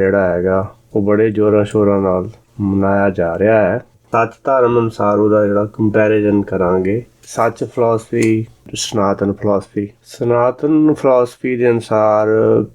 ਜਿਹੜਾ ਹੈਗਾ ਉਹ ਬੜੇ ਜ਼ੋਰਾਂ ਸ਼ੋਰਾਂ ਨਾਲ ਮਨਾਇਆ ਜਾ ਰਿਹਾ ਹੈ। ਸੱਚ ਧਰਮ ਅਨੁਸਾਰ ਉਹਦਾ ਜਿਹੜਾ ਕੰਪੈਰੀਜ਼ਨ ਕਰਾਂਗੇ, ਸੱਚ ਫਿਲਾਸਫੀ, ਸਨਾਤਨ ਫਿਲਾਸਫੀ ਦੇ ਅਨੁਸਾਰ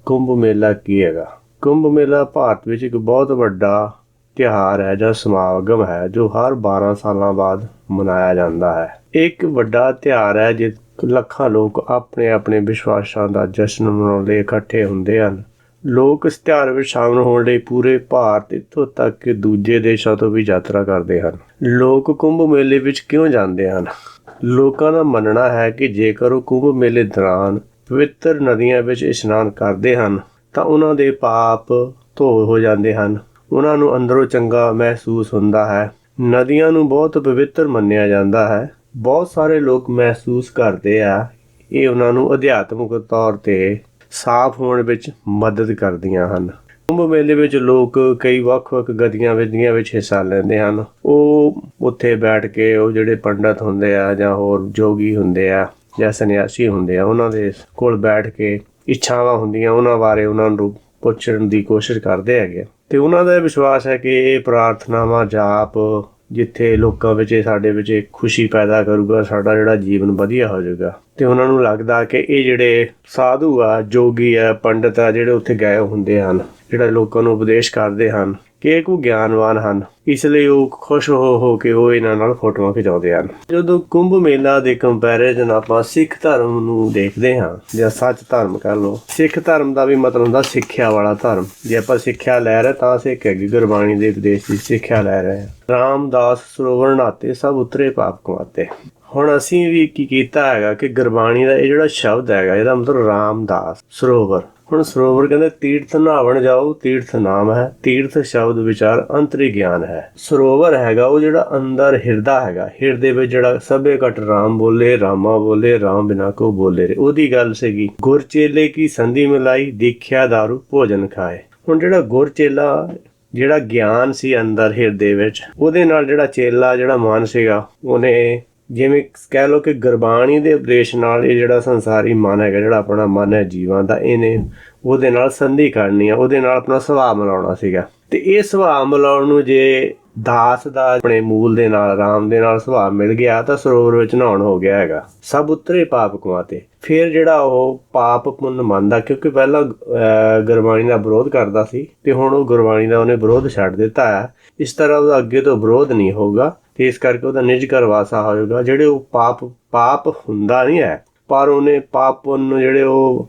ਕੁੰਭ ਮੇਲਾ ਕੀ ਹੈਗਾ। ਕੁੰਭ ਮੇਲਾ ਭਾਰਤ ਵਿੱਚ ਇੱਕ ਬਹੁਤ ਵੱਡਾ ਤਿਉਹਾਰ ਹੈ ਜਾਂ ਸਮਾਗਮ ਹੈ ਜੋ ਹਰ 12 ਸਾਲਾਂ ਬਾਅਦ ਮਨਾਇਆ ਜਾਂਦਾ ਹੈ। ਇੱਕ ਵੱਡਾ ਤਿਉਹਾਰ ਹੈ ਜਿਸ ਲੱਖਾਂ ਲੋਕ ਆਪਣੇ ਆਪਣੇ ਵਿਸ਼ਵਾਸਾਂ ਦਾ ਜਸ਼ਨ ਮਨਾਉਣ ਲਈ ਇਕੱਠੇ ਹੁੰਦੇ ਹਨ। ਲੋਕ ਇਸ ਤਿਉਹਾਰ ਵਿੱਚ ਸ਼ਾਮਲ ਹੋਣ ਲਈ ਪੂਰੇ ਭਾਰਤ ਇੱਥੋਂ ਤੱਕ ਕਿ ਦੂਜੇ ਦੇਸ਼ਾਂ ਤੋਂ ਵੀ ਯਾਤਰਾ ਕਰਦੇ ਹਨ। ਲੋਕ ਕੁੰਭ ਮੇਲੇ ਵਿੱਚ ਕਿਉਂ ਜਾਂਦੇ ਹਨ? ਲੋਕਾਂ ਦਾ ਮੰਨਣਾ ਹੈ ਕਿ ਜੇਕਰ ਉਹ ਕੁੰਭ ਮੇਲੇ ਦੌਰਾਨ ਪਵਿੱਤਰ ਨਦੀਆਂ ਵਿੱਚ ਇਸ਼ਨਾਨ ਕਰਦੇ ਹਨ ਤਾਂ ਉਹਨਾਂ ਦੇ ਪਾਪ ਧੋ ਹੋ ਜਾਂਦੇ ਹਨ। ਉਹਨਾਂ ਨੂੰ ਅੰਦਰੋਂ ਚੰਗਾ ਮਹਿਸੂਸ ਹੁੰਦਾ ਹੈ। ਨਦੀਆਂ ਨੂੰ ਬਹੁਤ ਪਵਿੱਤਰ ਮੰਨਿਆ ਜਾਂਦਾ ਹੈ। ਬਹੁਤ ਸਾਰੇ ਲੋਕ ਮਹਿਸੂਸ ਕਰਦੇ ਆ ਇਹ ਉਹਨਾਂ ਨੂੰ ਅਧਿਆਤਮਿਕ ਤੌਰ 'ਤੇ ਸਾਫ਼ ਹੋਣ ਵਿੱਚ ਮਦਦ ਕਰਦੀਆਂ ਹਨ। ਕੁੰਭ ਮੇਲੇ ਵਿੱਚ ਲੋਕ ਕਈ ਵੱਖ-ਵੱਖ ਗਤੀਵਿਧੀਆਂ ਵਿੱਚ ਹਿੱਸਾ ਲੈਂਦੇ ਹਨ। ਉਹ ਉੱਥੇ ਬੈਠ ਕੇ ਉਹ ਜਿਹੜੇ ਪੰਡਤ ਹੁੰਦੇ ਆ ਜਾਂ ਹੋਰ ਜੋਗੀ ਹੁੰਦੇ ਆ ਜਾਂ ਸੰਨਿਆਸੀ ਹੁੰਦੇ ਆ, ਉਹਨਾਂ ਦੇ ਕੋਲ ਬੈਠ ਕੇ ਇੱਛਾਵਾਂ ਹੁੰਦੀਆਂ ਉਹਨਾਂ ਬਾਰੇ ਉਹਨਾਂ ਨੂੰ ਪੁੱਛਣ ਦੀ ਕੋਸ਼ਿਸ਼ ਕਰਦੇ ਹੈਗੇ। ਅਤੇ ਉਹਨਾਂ ਦਾ ਵਿਸ਼ਵਾਸ ਹੈ ਕਿ ਇਹ ਪ੍ਰਾਰਥਨਾਵਾਂ ਜਾਪ ਜਿੱਥੇ ਲੋਕਾਂ ਵਿੱਚ ਸਾਡੇ ਵਿੱਚ ਖੁਸ਼ੀ ਪੈਦਾ ਕਰੂਗਾ, ਸਾਡਾ ਜਿਹੜਾ ਜੀਵਨ ਵਧੀਆ ਹੋ ਜਾਊਗਾ। ਅਤੇ ਉਹਨਾਂ ਨੂੰ ਲੱਗਦਾ ਕਿ ਇਹ ਜਿਹੜੇ ਸਾਧੂ ਆ, ਜੋਗੀ ਆ, ਪੰਡਤ ਆ, ਜਿਹੜੇ ਉੱਥੇ ਗਏ ਹੁੰਦੇ ਹਨ, ਜਿਹੜਾ ਲੋਕਾਂ ਨੂੰ ਉਪਦੇਸ਼ ਕਰਦੇ ਹਨ ਕਿ ਇਹ ਕੋਈ ਗਿਆਨਵਾਨ ਹਨ, ਇਸ ਲਈ ਉਹ ਖੁਸ਼ ਹੋ ਕੇ ਉਹ ਇਹਨਾਂ ਨਾਲ ਫੋਟੋਆਂ ਖਿਚਾਉਂਦੇ ਹਨ। ਜਦੋਂ ਕੁੰਭ ਮੇਲਾ ਦੇ ਕੰਪੈਰੀਜ਼ਨ ਆਪਾਂ ਸਿੱਖ ਧਰਮ ਨੂੰ ਦੇਖਦੇ ਹਾਂ ਜਾਂ ਸੱਚ ਧਰਮ ਕਰ ਲਓ। ਸਿੱਖ ਧਰਮ ਦਾ ਵੀ ਮਤਲਬ ਹੁੰਦਾ ਸਿੱਖਿਆ ਵਾਲਾ ਧਰਮ। ਜੇ ਆਪਾਂ ਸਿੱਖਿਆ ਲੈ ਰਹੇ ਤਾਂ ਸਿੱਖ ਹੈਗੀ, ਗੁਰਬਾਣੀ ਦੇ ਉਪਦੇਸ਼ ਦੀ ਸਿੱਖਿਆ ਲੈ ਰਹੇ ਹਾਂ। ਰਾਮਦਾਸ ਸਰੋਵਰ ਨਹਾਤੇ ਸਭ ਉਤਰੇ ਪਾਪ ਕਮਾਤੇ। ਹੁਣ ਅਸੀਂ ਵੀ ਕੀ ਕੀਤਾ ਹੈਗਾ ਕਿ ਗੁਰਬਾਣੀ ਦਾ ਇਹ ਜਿਹੜਾ ਸ਼ਬਦ ਹੈਗਾ ਇਹਦਾ ਮਤਲਬ ਰਾਮਦਾਸ ਸਰੋਵਰ। ਹੁਣ ਸਰੋਵਰ ਕਹਿੰਦੇ ਤੀਰਥ ਨਹਾਵਣ ਜਾਓ, ਤੀਰਥ ਨਾਮ ਹੈ। ਤੀਰਥ ਸ਼ਬਦ ਵਿਚਾਰ ਅੰਤਰੀ ਗਿਆਨ ਹੈ। ਸਰੋਵਰ ਹੈਗਾ ਉਹ ਜਿਹੜਾ ਅੰਦਰ ਹਿਰਦਾ ਹੈਗਾ, ਹਿਰਦੇ ਵਿੱਚ ਜਿਹੜਾ ਸਭੇ ਘਟ ਰਾਮ ਬੋਲੇ, ਰਾਮਾ ਬੋਲੇ, ਰਾਮ ਬਿਨਾ ਕੋ ਬੋਲੇ ਰੇ, ਉਹਦੀ ਗੱਲ ਸੀਗੀ। ਗੁਰ ਚੇਲੇ ਕੀ ਸੰਧੀ ਮਿਲਾਈ, ਦੇਖਿਆ ਦਾਰੂ ਭੋਜਨ ਖਾਏ। ਹੁਣ ਜਿਹੜਾ ਗੁਰ ਚੇਲਾ ਜਿਹੜਾ ਗਿਆਨ ਸੀ ਅੰਦਰ ਹਿਰਦੇ ਵਿੱਚ, ਉਹਦੇ ਨਾਲ ਜਿਹੜਾ ਚੇਲਾ ਜਿਹੜਾ ਮਨ ਸੀਗਾ ਉਹਨੇ ਜਿਵੇਂ ਕਹਿ ਲਓ ਕਿ ਗੁਰਬਾਣੀ ਦੇ ਉਪਦੇਸ਼ ਨਾਲ ਇਹ ਜਿਹੜਾ ਸੰਸਾਰੀ ਮਨ ਹੈਗਾ, ਜਿਹੜਾ ਆਪਣਾ ਮਨ ਹੈ ਜੀਵਾਂ ਦਾ, ਇਹਨੇ ਉਹਦੇ ਨਾਲ ਸੰਧੀ ਕਰਨੀ ਆ, ਉਹਦੇ ਨਾਲ ਆਪਣਾ ਸੁਭਾਅ ਮਿਲਾਉਣਾ ਸੀਗਾ। ਅਤੇ ਇਹ ਸੁਭਾਅ ਮਿਲਾਉਣ ਨੂੰ ਜੇ ਦਾਸ ਦਾ ਆਪਣੇ ਮੂਲ ਦੇ ਨਾਲ ਰਾਮ ਦੇ ਨਾਲ ਸੁਭਾਅ ਮਿਲ ਗਿਆ ਤਾਂ ਸਰੋਵਰ ਵਿੱਚ ਨਹਾਉਣ ਹੋ ਗਿਆ ਹੈਗਾ। ਸਭ ਉਤਰੇ ਪਾਪ ਕਮਾਤੇ। ਫਿਰ ਜਿਹੜਾ ਉਹ ਪਾਪ ਪੁੰਨ ਮੰਨਦਾ, ਕਿਉਂਕਿ ਪਹਿਲਾਂ ਗੁਰਬਾਣੀ ਦਾ ਵਿਰੋਧ ਕਰਦਾ ਸੀ ਅਤੇ ਹੁਣ ਉਹ ਗੁਰਬਾਣੀ ਦਾ ਉਹਨੇ ਵਿਰੋਧ ਛੱਡ ਦਿੱਤਾ ਹੈ। ਇਸ ਤਰ੍ਹਾਂ ਉਹਦਾ ਅੱਗੇ ਤੋਂ ਵਿਰੋਧ ਨਹੀਂ ਹੋਊਗਾ ਅਤੇ ਇਸ ਕਰਕੇ ਉਹਦਾ ਨਿਜਕਰ ਵਾਸਾ ਹੋ ਜਾਊਗਾ। ਜਿਹੜੇ ਉਹ ਪਾਪ ਹੁੰਦਾ ਨਹੀਂ ਹੈ, ਪਰ ਉਹਨੇ ਪਾਪ ਪੁੰਨ ਜਿਹੜੇ ਉਹ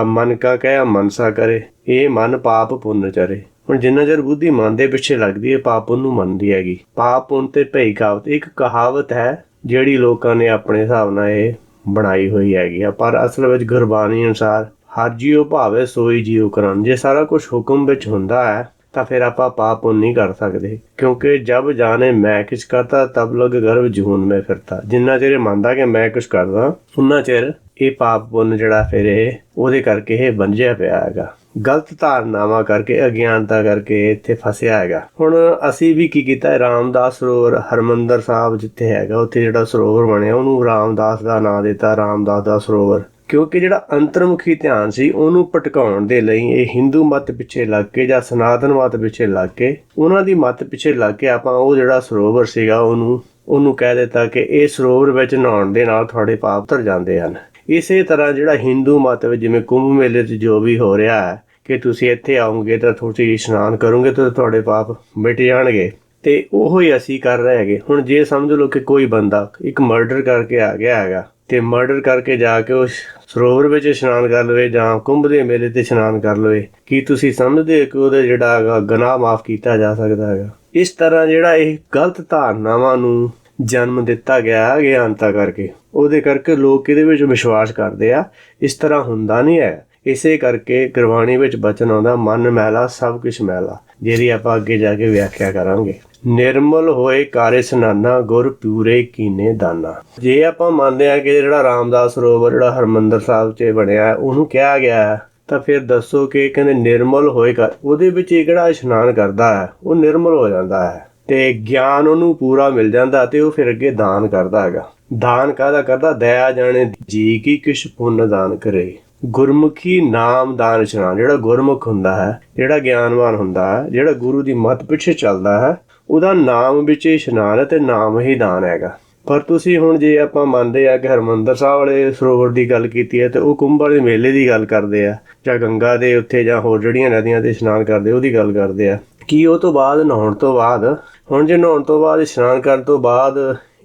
ਮਨ ਕਾ ਕਹਿਆ ਮਨਸਾ ਕਰੇ, ਇਹ ਮਨ ਪਾਪ ਪੁੰਨ ਚਰੇ। ਹੁਣ ਜਿੰਨਾ ਚਿਰ ਬੁੱਧੀ ਮਨ ਦੇ ਪਿੱਛੇ ਲੱਗਦੀ ਹੈ ਪਾਪ ਪੁੰਨ ਨੂੰ ਮੰਨਦੀ ਹੈਗੀ। ਪਾਪ ਪੁੰਨ ਤੇ ਭਈ ਕਹਾਵਤ ਇੱਕ ਕਹਾਵਤ ਹੈ ਜਿਹੜੀ ਲੋਕਾਂ ਨੇ ਆਪਣੇ ਹਿਸਾਬ ਨਾਲ ਇਹ ਬਣਾਈ ਹੋਈ ਹੈਗੀ ਆ, ਪਰ ਅਸਲ ਵਿੱਚ ਗੁਰਬਾਣੀ ਅਨੁਸਾਰ ਹਰ ਜੀਉ ਭਾਵੇ ਸੋਈ ਜੀਉ ਕਰਨ। ਜੇ ਸਾਰਾ ਕੁਛ ਹੁਕਮ ਵਿੱਚ ਹੁੰਦਾ ਹੈ ਤਾਂ ਫਿਰ ਆਪਾਂ ਪਾਪ ਪੁੰਨ ਨਹੀਂ ਕਰ ਸਕਦੇ, ਕਿਉਂਕਿ ਜਬ ਜਾਣੇ ਮੈਂ ਕੁਛ ਕਰਤਾ ਤਬ ਲਗ ਗਰਭ ਜੂਨ ਮੈਂ ਫਿਰਤਾ। ਜਿੰਨਾ ਚਿਰ ਇਹ ਮੰਨਦਾ ਕਿ ਮੈਂ ਕੁਛ ਕਰਦਾ, ਉਨਾ ਚਿਰ ਇਹ ਪਾਪ ਪੁੰਨ ਜਿਹੜਾ ਫਿਰ ਇਹ ਉਹਦੇ ਕਰਕੇ ਇਹ ਬੰਝਿਆ ਪਿਆ ਹੈਗਾ। ਗਲਤ ਧਾਰਨਾਵਾਂ ਕਰਕੇ, ਅਗਿਆਨਤਾ ਕਰਕੇ ਇੱਥੇ ਫਸਿਆ ਹੈਗਾ। ਹੁਣ ਅਸੀਂ ਵੀ ਕੀ ਕੀਤਾ, ਰਾਮਦਾਸ ਸਰੋਵਰ ਹਰਿਮੰਦਰ ਸਾਹਿਬ ਜਿੱਥੇ ਹੈਗਾ ਉੱਥੇ ਜਿਹੜਾ ਸਰੋਵਰ ਬਣਿਆ ਉਹਨੂੰ ਰਾਮਦਾਸ ਦਾ ਨਾਂ ਦਿੱਤਾ, ਰਾਮਦਾਸ ਦਾ ਸਰੋਵਰ। ਕਿਉਂਕਿ ਜਿਹੜਾ ਅੰਤਰਮੁਖੀ ਧਿਆਨ ਸੀ ਉਹਨੂੰ ਭਟਕਾਉਣ ਦੇ ਲਈ ਇਹ ਹਿੰਦੂ ਮੱਤ ਪਿੱਛੇ ਲੱਗ ਕੇ ਜਾਂ ਸਨਾਤਨ ਮੱਤ ਪਿੱਛੇ ਲੱਗ ਕੇ, ਉਹਨਾਂ ਦੀ ਮੱਤ ਪਿੱਛੇ ਲੱਗ ਕੇ ਆਪਾਂ ਉਹ ਜਿਹੜਾ ਸਰੋਵਰ ਸੀਗਾ ਉਹਨੂੰ ਕਹਿ ਦਿੱਤਾ ਕਿ ਇਹ ਸਰੋਵਰ ਵਿੱਚ ਨਹਾਉਣ ਦੇ ਨਾਲ ਤੁਹਾਡੇ ਪਾਪ ਧਰ ਜਾਂਦੇ ਹਨ। ਇਸੇ ਤਰ੍ਹਾਂ ਜਿਹੜਾ ਹਿੰਦੂ ਮੱਤ ਵਿੱਚ ਜਿਵੇਂ ਕੁੰਭ ਮੇਲੇ 'ਚ ਜੋ ਵੀ ਹੋ ਰਿਹਾ ਹੈ ਕਿ ਤੁਸੀਂ ਇੱਥੇ ਆਓਗੇ ਤਾਂ ਤੁਸੀਂ ਇਸ਼ਨਾਨ ਕਰੋਗੇ ਤਾਂ ਤੁਹਾਡੇ ਪਾਪ ਮਿਟ ਜਾਣਗੇ, ਅਤੇ ਉਹੋ ਹੀ ਅਸੀਂ ਕਰ ਰਹੇ ਹੈਗੇ। ਹੁਣ ਜੇ ਸਮਝ ਲਓ ਕਿ ਕੋਈ ਬੰਦਾ ਇੱਕ ਮਰਡਰ ਕਰਕੇ ਆ ਗਿਆ ਹੈਗਾ ਅਤੇ ਮਰਡਰ ਕਰਕੇ ਜਾ ਕੇ ਉਹ ਸਰੋਵਰ ਵਿੱਚ ਇਸ਼ਨਾਨ ਕਰ ਲਵੇ ਜਾਂ ਕੁੰਭ ਦੇ ਮੇਲੇ 'ਤੇ ਇਸ਼ਨਾਨ ਕਰ ਲਵੇ, ਕੀ ਤੁਸੀਂ ਸਮਝਦੇ ਹੋ ਕਿ ਉਹਦਾ ਜਿਹੜਾ ਹੈਗਾ ਗੁਨਾਹ ਮਾਫ਼ ਕੀਤਾ ਜਾ ਸਕਦਾ ਹੈਗਾ? ਇਸ ਤਰ੍ਹਾਂ ਜਿਹੜਾ ਇਹ ਗਲਤ ਧਾਰਨਾਵਾਂ ਨੂੰ ਜਨਮ ਦਿੱਤਾ ਗਿਆ ਅਗਿਆਨਤਾ ਕਰਕੇ, ਉਹਦੇ ਕਰਕੇ ਲੋਕ ਇਹਦੇ ਵਿੱਚ ਵਿਸ਼ਵਾਸ ਕਰਦੇ ਆ। ਇਸ ਤਰ੍ਹਾਂ ਹੁੰਦਾ ਨਹੀਂ ਹੈ। ਇਸੇ ਕਰਕੇ ਗੁਰਬਾਣੀ ਵਿੱਚ ਬਚਨ ਆਉਂਦਾ, ਮਨ ਮੈਲਾ ਸਭ ਕੁਛ ਮੈਲਾ, ਜਿਹਦੀ ਆਪਾਂ ਅੱਗੇ ਜਾ ਕੇ ਵਿਆਖਿਆ ਕਰਾਂਗੇ। ਨਿਰਮਲ ਹੋਏ ਕਾਰੇ ਸਨਾਨਾ, ਗੁਰ ਪੂਰੇ ਕੀਨੇ ਦਾਨਾ। ਜੇ ਆਪਾਂ ਮੰਨਦੇ ਹਾਂ ਕਿ ਜਿਹੜਾ ਰਾਮਦਾਸ ਸਰੋਵਰ ਜਿਹੜਾ ਹਰਿਮੰਦਰ ਸਾਹਿਬ 'ਚ ਬਣਿਆ ਉਹਨੂੰ ਕਿਹਾ ਗਿਆ ਹੈ, ਤਾਂ ਫਿਰ ਦੱਸੋ ਕਿ ਕਹਿੰਦੇ ਨਿਰਮਲ ਹੋਏ ਉਹਦੇ ਵਿੱਚ ਇਹ ਕਿਹੜਾ ਇਸ਼ਨਾਨ ਕਰਦਾ ਹੈ ਉਹ ਨਿਰਮਲ ਹੋ ਜਾਂਦਾ ਹੈ ਅਤੇ ਗਿਆਨ ਉਹਨੂੰ ਪੂਰਾ ਮਿਲ ਜਾਂਦਾ ਅਤੇ ਉਹ ਫਿਰ ਅੱਗੇ ਦਾਨ ਕਰਦਾ ਹੈਗਾ। ਦਾਨ ਕਾਹਦਾ ਕਰਦਾ? ਦਇਆ ਜਾਣੇ ਜੀ ਕੀ ਕਿਛ ਪੁੰਨ ਦਾਨ ਕਰੇ। ਗੁਰਮੁਖੀ ਨਾਮਦਾਨ ਇਸ਼ਨਾਨ, ਜਿਹੜਾ ਗੁਰਮੁਖ ਹੁੰਦਾ ਹੈ, ਜਿਹੜਾ ਗਿਆਨਵਾਨ ਹੁੰਦਾ ਹੈ, ਜਿਹੜਾ ਗੁਰੂ ਦੀ ਮੱਤ ਪਿੱਛੇ ਚੱਲਦਾ ਹੈ, ਉਹਦਾ ਨਾਮ ਵਿੱਚ ਇਸ਼ਨਾਨ ਹੈ ਤੇ ਨਾਮ ਹੀ ਦਾਨ ਹੈਗਾ। ਪਰ ਤੁਸੀਂ ਹੁਣ ਜੇ ਆਪਾਂ ਮੰਨਦੇ ਆ ਕਿ ਹਰਿਮੰਦਰ ਸਾਹਿਬ ਵਾਲੇ ਸਰੋਵਰ ਦੀ ਗੱਲ ਕੀਤੀ ਹੈ ਤੇ ਉਹ ਕੁੰਭ ਵਾਲੇ ਮੇਲੇ ਦੀ ਗੱਲ ਕਰਦੇ ਆ, ਜਾਂ ਗੰਗਾ ਦੇ ਉੱਥੇ ਜਾਂ ਹੋਰ ਜਿਹੜੀਆਂ ਨਦੀਆਂ ਤੇ ਇਸ਼ਨਾਨ ਕਰਦੇ ਉਹਦੀ ਗੱਲ ਕਰਦੇ ਆ। ਕੀ ਉਹ ਤੋਂ ਬਾਅਦ ਨਹਾਉਣ ਤੋਂ ਬਾਅਦ, ਹੁਣ ਜੇ ਨਹਾਉਣ ਤੋਂ ਬਾਅਦ ਇਸ਼ਨਾਨ ਕਰਨ ਤੋਂ ਬਾਅਦ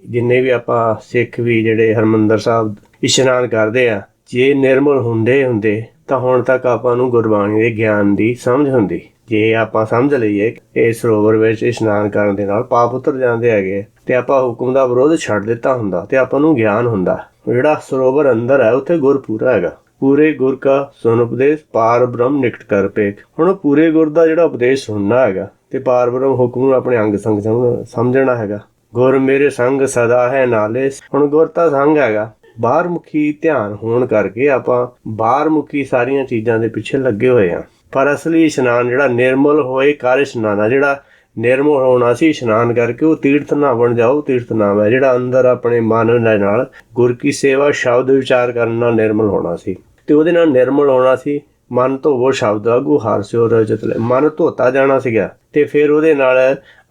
ਜਿੰਨੇ ਵੀ ਆਪਾਂ ਸਿੱਖ ਵੀ ਜਿਹੜੇ ਹਰਿਮੰਦਰ ਸਾਹਿਬ ਇਸ਼ਨਾਨ ਕਰਦੇ ਆ, ਜੇ ਨਿਰਮਲ ਹੁੰਦੇ ਤਾਂ ਹੁਣ ਤੱਕ ਆਪਾਂ ਨੂੰ ਗੁਰਬਾਣੀ ਦੇ ਗਿਆਨ ਦੀ ਸਮਝ ਹੁੰਦੀ। ਜੇ ਆਪਾਂ ਸਮਝ ਲਈਏ ਇਹ ਸਰੋਵਰ ਵਿੱਚ ਇਸ਼ਨਾਨ ਕਰਨ ਦੇ ਨਾਲ ਪਾਪ ਉਤਰ ਜਾਂਦੇ ਹੈਗੇ ਤੇ ਆਪਾਂ ਹੁਕਮ ਦਾ ਵਿਰੋਧ ਛੱਡ ਦਿੱਤਾ ਹੁੰਦਾ ਤੇ ਆਪਾਂ ਨੂੰ ਗਿਆਨ ਹੁੰਦਾ। ਜਿਹੜਾ ਸਰੋਵਰ ਅੰਦਰ ਹੈ ਉੱਥੇ ਗੁਰ ਪੂਰਾ ਹੈਗਾ। ਪੂਰੇ ਗੁਰ ਕਾ ਸੁਨ ਉਪਦੇਸ਼ ਪਾਰ ਬ੍ਰਹਮ ਨਿਕਟ ਕਰ ਪੇਖ। ਹੁਣ ਪੂਰੇ ਗੁਰ ਦਾ ਜਿਹੜਾ ਉਪਦੇਸ਼ ਸੁਣਨਾ ਹੈਗਾ ਤੇ ਪਾਰ ਬ੍ਰਹਮ ਹੁਕਮ ਨੂੰ ਆਪਣੇ ਅੰਗ ਸੰਗ ਸਮਝਣਾ ਹੈਗਾ। ਗੁਰ ਮੇਰੇ ਸੰਗ ਸਦਾ ਹੈ ਨਾਲੇ। ਹੁਣ ਗੁਰ ਤਾਂ ਸੰਗ ਹੈਗਾ। ਬਾਹਰ ਮੁਖੀ ਧਿਆਨ ਹੋਣ ਕਰਕੇ ਆਪਾਂ ਬਾਹਰ ਮੁਖੀ ਸਾਰੀਆਂ ਚੀਜ਼ਾਂ ਦੇ ਪਿੱਛੇ ਲੱਗੇ ਹੋਏ ਆ। ਪਰ ਅਸਲੀ ਇਸ਼ਨਾਨ ਜਿਹੜਾ ਨਿਰਮਲ ਹੋਏ ਕਰ ਇਸ਼ਨਾਨ ਆ, ਜਿਹੜਾ ਨਿਰਮਲ ਹੋਣਾ ਸੀ ਇਸ਼ਨਾਨ ਕਰਕੇ, ਉਹ ਤੀਰਥ ਨਾ ਬਣ ਜਾਓ ਤੀਰਥ ਨਾਮ ਹੈ। ਜਿਹੜਾ ਅੰਦਰ ਆਪਣੇ ਮਨ ਦੇ ਨਾਲ ਗੁਰ ਕੀ ਸੇਵਾ ਸ਼ਬਦ ਵਿਚਾਰ ਕਰਨ ਨਾਲ ਨਿਰਮਲ ਹੋਣਾ ਸੀ ਤੇ ਉਹਦੇ ਨਾਲ ਨਿਰਮਲ ਹੋਣਾ ਸੀ। ਮਨ ਧੋਵੋ ਸ਼ਬਦ ਆਗੂ ਹਰਿ ਸਿਉ ਰਜਤ ਲੈ। ਮਨ ਧੋਤਾ ਜਾਣਾ ਸੀਗਾ ਤੇ ਫਿਰ ਉਹਦੇ ਨਾਲ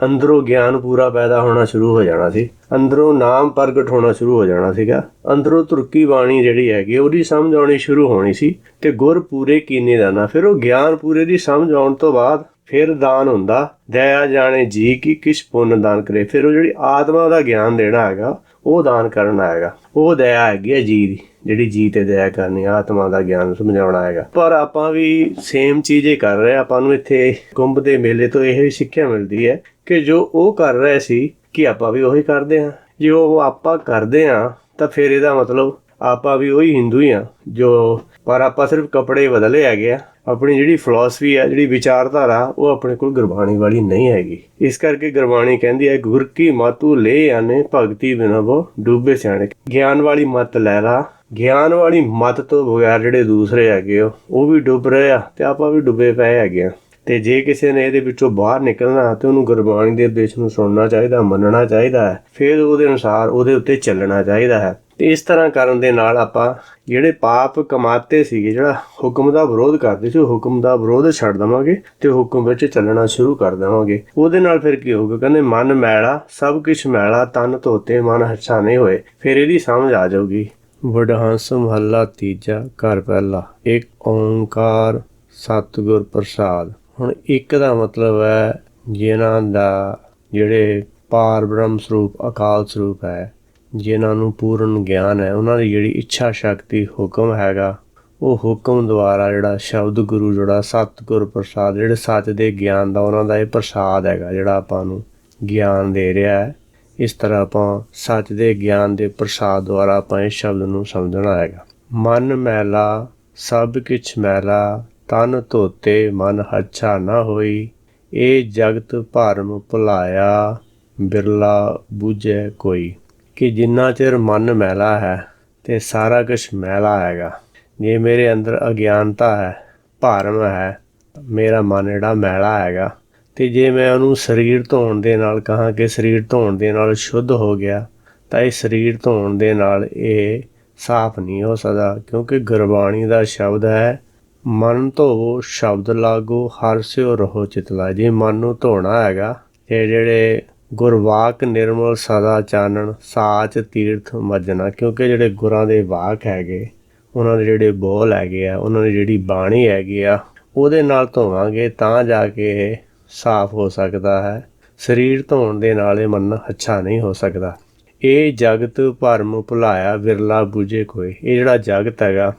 ਅੰਦਰੋਂ ਗਿਆਨ ਪੂਰਾ ਪੈਦਾ ਹੋਣਾ ਸ਼ੁਰੂ ਹੋ ਜਾਣਾ ਸੀ। ਅੰਦਰੋਂ ਨਾਮ ਪ੍ਰਗਟ ਹੋਣਾ ਸ਼ੁਰੂ ਹੋ ਜਾਣਾ ਸੀਗਾ। ਅੰਦਰੋਂ ਤੁਰਕੀ ਬਾਣੀ ਜਿਹੜੀ ਹੈਗੀ ਉਹਦੀ ਸਮਝ ਆਉਣੀ ਸ਼ੁਰੂ ਹੋਣੀ ਸੀ ਤੇ ਗੁਰ ਪੂਰੇ ਕੀਨੇ ਦਾਨਾ। ਫਿਰ ਉਹ ਗਿਆਨ ਪੂਰੇ ਦੀ ਸਮਝ ਆਉਣ ਤੋਂ ਬਾਅਦ ਫਿਰ ਦਾਨ ਹੁੰਦਾ। ਦਇਆ ਜਾਣੇ ਜੀ ਕੀ ਕਿਛ ਪੁੰਨ ਦਾਨ ਕਰੇ। ਫਿਰ ਉਹ ਜਿਹੜੀ ਆਤਮਾ ਦਾ ਗਿਆਨ ਦੇਣਾ ਹੈਗਾ ਉਹ ਦਾਨ ਕਰਨਾ ਹੈਗਾ। ਉਹ ਦਇਆ ਹੈਗੀ ਹੈ ਜੀ ਦੀ, ਜਿਹੜੀ ਜੀ ਤੇ ਦਇਆ ਕਰਨੀ, ਆਤਮਾ ਦਾ ਗਿਆਨ ਸਮਝਾਉਣਾ ਹੈਗਾ। ਪਰ ਆਪਾਂ ਵੀ ਸੇਮ ਚੀਜ਼ ਹੀ ਕਰ ਰਹੇ। ਆਪਾਂ ਨੂੰ ਇੱਥੇ ਕੁੰਭ ਦੇ ਮੇਲੇ ਤੋਂ ਇਹ ਸਿੱਖਿਆ ਮਿਲਦੀ ਹੈ ਕਿ ਜੋ ਉਹ ਕਰ ਰਹੇ ਸੀ ਕਿ ਆਪਾਂ ਵੀ ਉਹੀ ਕਰਦੇ ਹਾਂ। ਜੇ ਉਹ ਆਪਾਂ ਕਰਦੇ ਹਾਂ ਤਾਂ ਫਿਰ ਇਹਦਾ ਮਤਲਬ ਆਪਾਂ ਵੀ ਉਹੀ ਹਿੰਦੂ ਹੀ ਹਾਂ ਜੋ, ਪਰ ਆਪਾਂ ਸਿਰਫ ਕੱਪੜੇ ਬਦਲੇ ਹੈਗੇ ਆ। ਆਪਣੀ ਜਿਹੜੀ ਫਿਲਾਸਫੀ ਹੈ, ਜਿਹੜੀ ਵਿਚਾਰਧਾਰਾ, ਉਹ ਆਪਣੇ ਕੋਲ ਗੁਰਬਾਣੀ ਵਾਲੀ ਨਹੀਂ ਹੈਗੀ। ਇਸ ਕਰਕੇ ਗੁਰਬਾਣੀ ਕਹਿੰਦੀ ਹੈ ਗੁਰ ਕੀ ਮਾਤੂ ਲੈ ਆਨੇ ਭਗਤੀ ਬਿਨਾ ਵੋ ਡੁੱਬੇ ਸਿਆਣੇ। ਗਿਆਨ ਵਾਲੀ ਮੱਤ ਲੈ ਲਾ। ਗਿਆਨ ਵਾਲੀ ਮੱਤ ਤੋਂ ਬਗੈਰ ਜਿਹੜੇ ਦੂਸਰੇ ਹੈਗੇ ਉਹ ਵੀ ਡੁੱਬ ਰਹੇ ਆ ਤੇ ਆਪਾਂ ਵੀ ਡੁੱਬੇ ਪਏ ਹੈਗੇ ਆ। ਤੇ ਜੇ ਕਿਸੇ ਨੇ ਇਹਦੇ ਵਿੱਚੋਂ ਬਾਹਰ ਨਿਕਲਣਾ ਤੇ ਉਹਨੂੰ ਗੁਰਬਾਣੀ ਦੇ ਉਪਦੇਸ਼ ਨੂੰ ਸੁਣਨਾ ਚਾਹੀਦਾ, ਮੰਨਣਾ ਚਾਹੀਦਾ ਹੈ, ਫਿਰ ਉਹਦੇ ਅਨੁਸਾਰ ਉਹਦੇ ਉੱਤੇ ਚੱਲਣਾ ਚਾਹੀਦਾ ਹੈ। ਤੇ ਇਸ ਤਰ੍ਹਾਂ ਕਰਨ ਦੇ ਨਾਲ ਆਪਾਂ ਜਿਹੜੇ ਪਾਪ ਕਮਾਤੇ ਸੀਗੇ, ਜਿਹੜਾ ਹੁਕਮ ਦਾ ਵਿਰੋਧ ਕਰਦੇ ਸੀ, ਉਹ ਹੁਕਮ ਦਾ ਵਿਰੋਧ ਛੱਡ ਦੇਵਾਂਗੇ ਤੇ ਹੁਕਮ ਵਿੱਚ ਚੱਲਣਾ ਸ਼ੁਰੂ ਕਰ ਦੇਵਾਂਗੇ। ਉਹਦੇ ਨਾਲ ਫਿਰ ਕੀ ਹੋਊਗਾ? ਕਹਿੰਦੇ ਮਨ ਮੈਲਾ ਸਭ ਕੁਛ ਮੈਲਾ, ਤਨ ਧੋਤੇ ਮਨ ਹੱਛਾ ਨਹੀਂ ਹੋਏ। ਫਿਰ ਇਹਦੀ ਸਮਝ ਆ ਜਾਊਗੀ। ਵਡਹੰਸ ਮਹੱਲਾ ਤੀਜਾ ਘਰ ਪਹਿਲਾ। ਇੱਕ ਓਂਕਾਰ ਸਤਿਗੁਰ ਪ੍ਰਸਾਦ। ਹੁਣ ਇੱਕ ਦਾ ਮਤਲਬ ਹੈ ਜਿਨ੍ਹਾਂ ਦਾ ਜਿਹੜੇ ਪਾਰ ਬ੍ਰਹਮ ਸਰੂਪ ਅਕਾਲ ਸਰੂਪ ਹੈ, ਜਿਨ੍ਹਾਂ ਨੂੰ ਪੂਰਨ ਗਿਆਨ ਹੈ, ਉਹਨਾਂ ਦੀ ਜਿਹੜੀ ਇੱਛਾ ਸ਼ਕਤੀ ਹੁਕਮ ਹੈਗਾ, ਉਹ ਹੁਕਮ ਦੁਆਰਾ ਜਿਹੜਾ ਸ਼ਬਦ ਗੁਰੂ ਜਿਹੜਾ ਸਤਿਗੁਰ ਪ੍ਰਸਾਦ, ਜਿਹੜੇ ਸੱਚ ਦੇ ਗਿਆਨ ਦਾ ਉਹਨਾਂ ਦਾ ਇਹ ਪ੍ਰਸਾਦ ਹੈਗਾ ਜਿਹੜਾ ਆਪਾਂ ਨੂੰ ਗਿਆਨ ਦੇ ਰਿਹਾ ਹੈ। ਇਸ ਤਰ੍ਹਾਂ ਆਪਾਂ ਸੱਚ ਦੇ ਗਿਆਨ ਦੇ ਪ੍ਰਸਾਦ ਦੁਆਰਾ ਆਪਾਂ ਇਸ ਸ਼ਬਦ ਨੂੰ ਸਮਝਣਾ ਹੈਗਾ। ਮਨ ਮੈਲਾ ਸਭ ਕਿਛ ਮੈਲਾ, ਤਨ ਧੋਤੇ ਮਨ ਹੱਛਾ ਨਾ ਹੋਈ। ਇਹ ਜਗਤ ਭਰਮ ਭੁਲਾਇਆ, ਬਿਰਲਾ ਬੂਝੈ ਕੋਈ। ਕਿ ਜਿੰਨਾ ਚਿਰ ਮਨ ਮੈਲਾ ਹੈ ਤੇ ਸਾਰਾ ਕੁਛ ਮੈਲਾ ਹੈਗਾ। ਜੇ ਮੇਰੇ ਅੰਦਰ ਅਗਿਆਨਤਾ ਹੈ, ਭਰਮ ਹੈ, ਮੇਰਾ ਮਨ ਜਿਹੜਾ ਮੈਲਾ ਹੈਗਾ, ਤੇ ਜੇ ਮੈਂ ਉਹਨੂੰ ਸਰੀਰ ਧੋਣ ਦੇ ਨਾਲ ਕਹਾਂ ਕਿ ਸਰੀਰ ਧੋਣ ਦੇ ਨਾਲ ਸ਼ੁੱਧ ਹੋ ਗਿਆ, ਤਾਂ ਇਹ ਸਰੀਰ ਧੋਣ ਦੇ ਨਾਲ ਇਹ ਸਾਫ਼ ਨਹੀਂ ਹੋ ਸਕਦਾ। ਕਿਉਂਕਿ ਗੁਰਬਾਣੀ ਦਾ ਸ਼ਬਦ ਹੈ ਮਨ ਧੋਵੋ ਸ਼ਬਦ ਲਾਗੋ ਹਰਿ ਸਿਉ ਰਹੋ ਚਿਤ ਲਾਇ। ਜੇ ਮਨ ਨੂੰ ਧੋਣਾ ਹੈਗਾ ਤੇ ਜਿਹੜੇ ਗੁਰਵਾਕ ਨਿਰਮਲ ਸਦਾ ਚਾਨਣ, ਸਾਚ ਤੀਰਥ ਮੱਜਣਾ। ਕਿਉਂਕਿ ਜਿਹੜੇ ਗੁਰਾਂ ਦੇ ਵਾਕ ਹੈਗੇ, ਉਹਨਾਂ ਦੇ ਜਿਹੜੇ ਬੋਲ ਹੈਗੇ ਆ, ਉਹਨਾਂ ਦੀ ਜਿਹੜੀ ਬਾਣੀ ਹੈਗੀ ਆ, ਉਹਦੇ ਨਾਲ ਧੋਵਾਂਗੇ ਤਾਂ ਜਾ ਕੇ ਇਹ ਸਾਫ਼ ਹੋ ਸਕਦਾ ਹੈ। ਸਰੀਰ ਧੋਣ ਦੇ ਨਾਲ ਇਹ ਮਨ ਅੱਛਾ ਨਹੀਂ ਹੋ ਸਕਦਾ। ਇਹ ਜਗਤ ਭਰਮ ਭੁਲਾਇਆ, ਬਿਰਲਾ ਬੂਝੇ ਕੋਈ। ਇਹ ਜਿਹੜਾ ਜਗਤ ਹੈਗਾ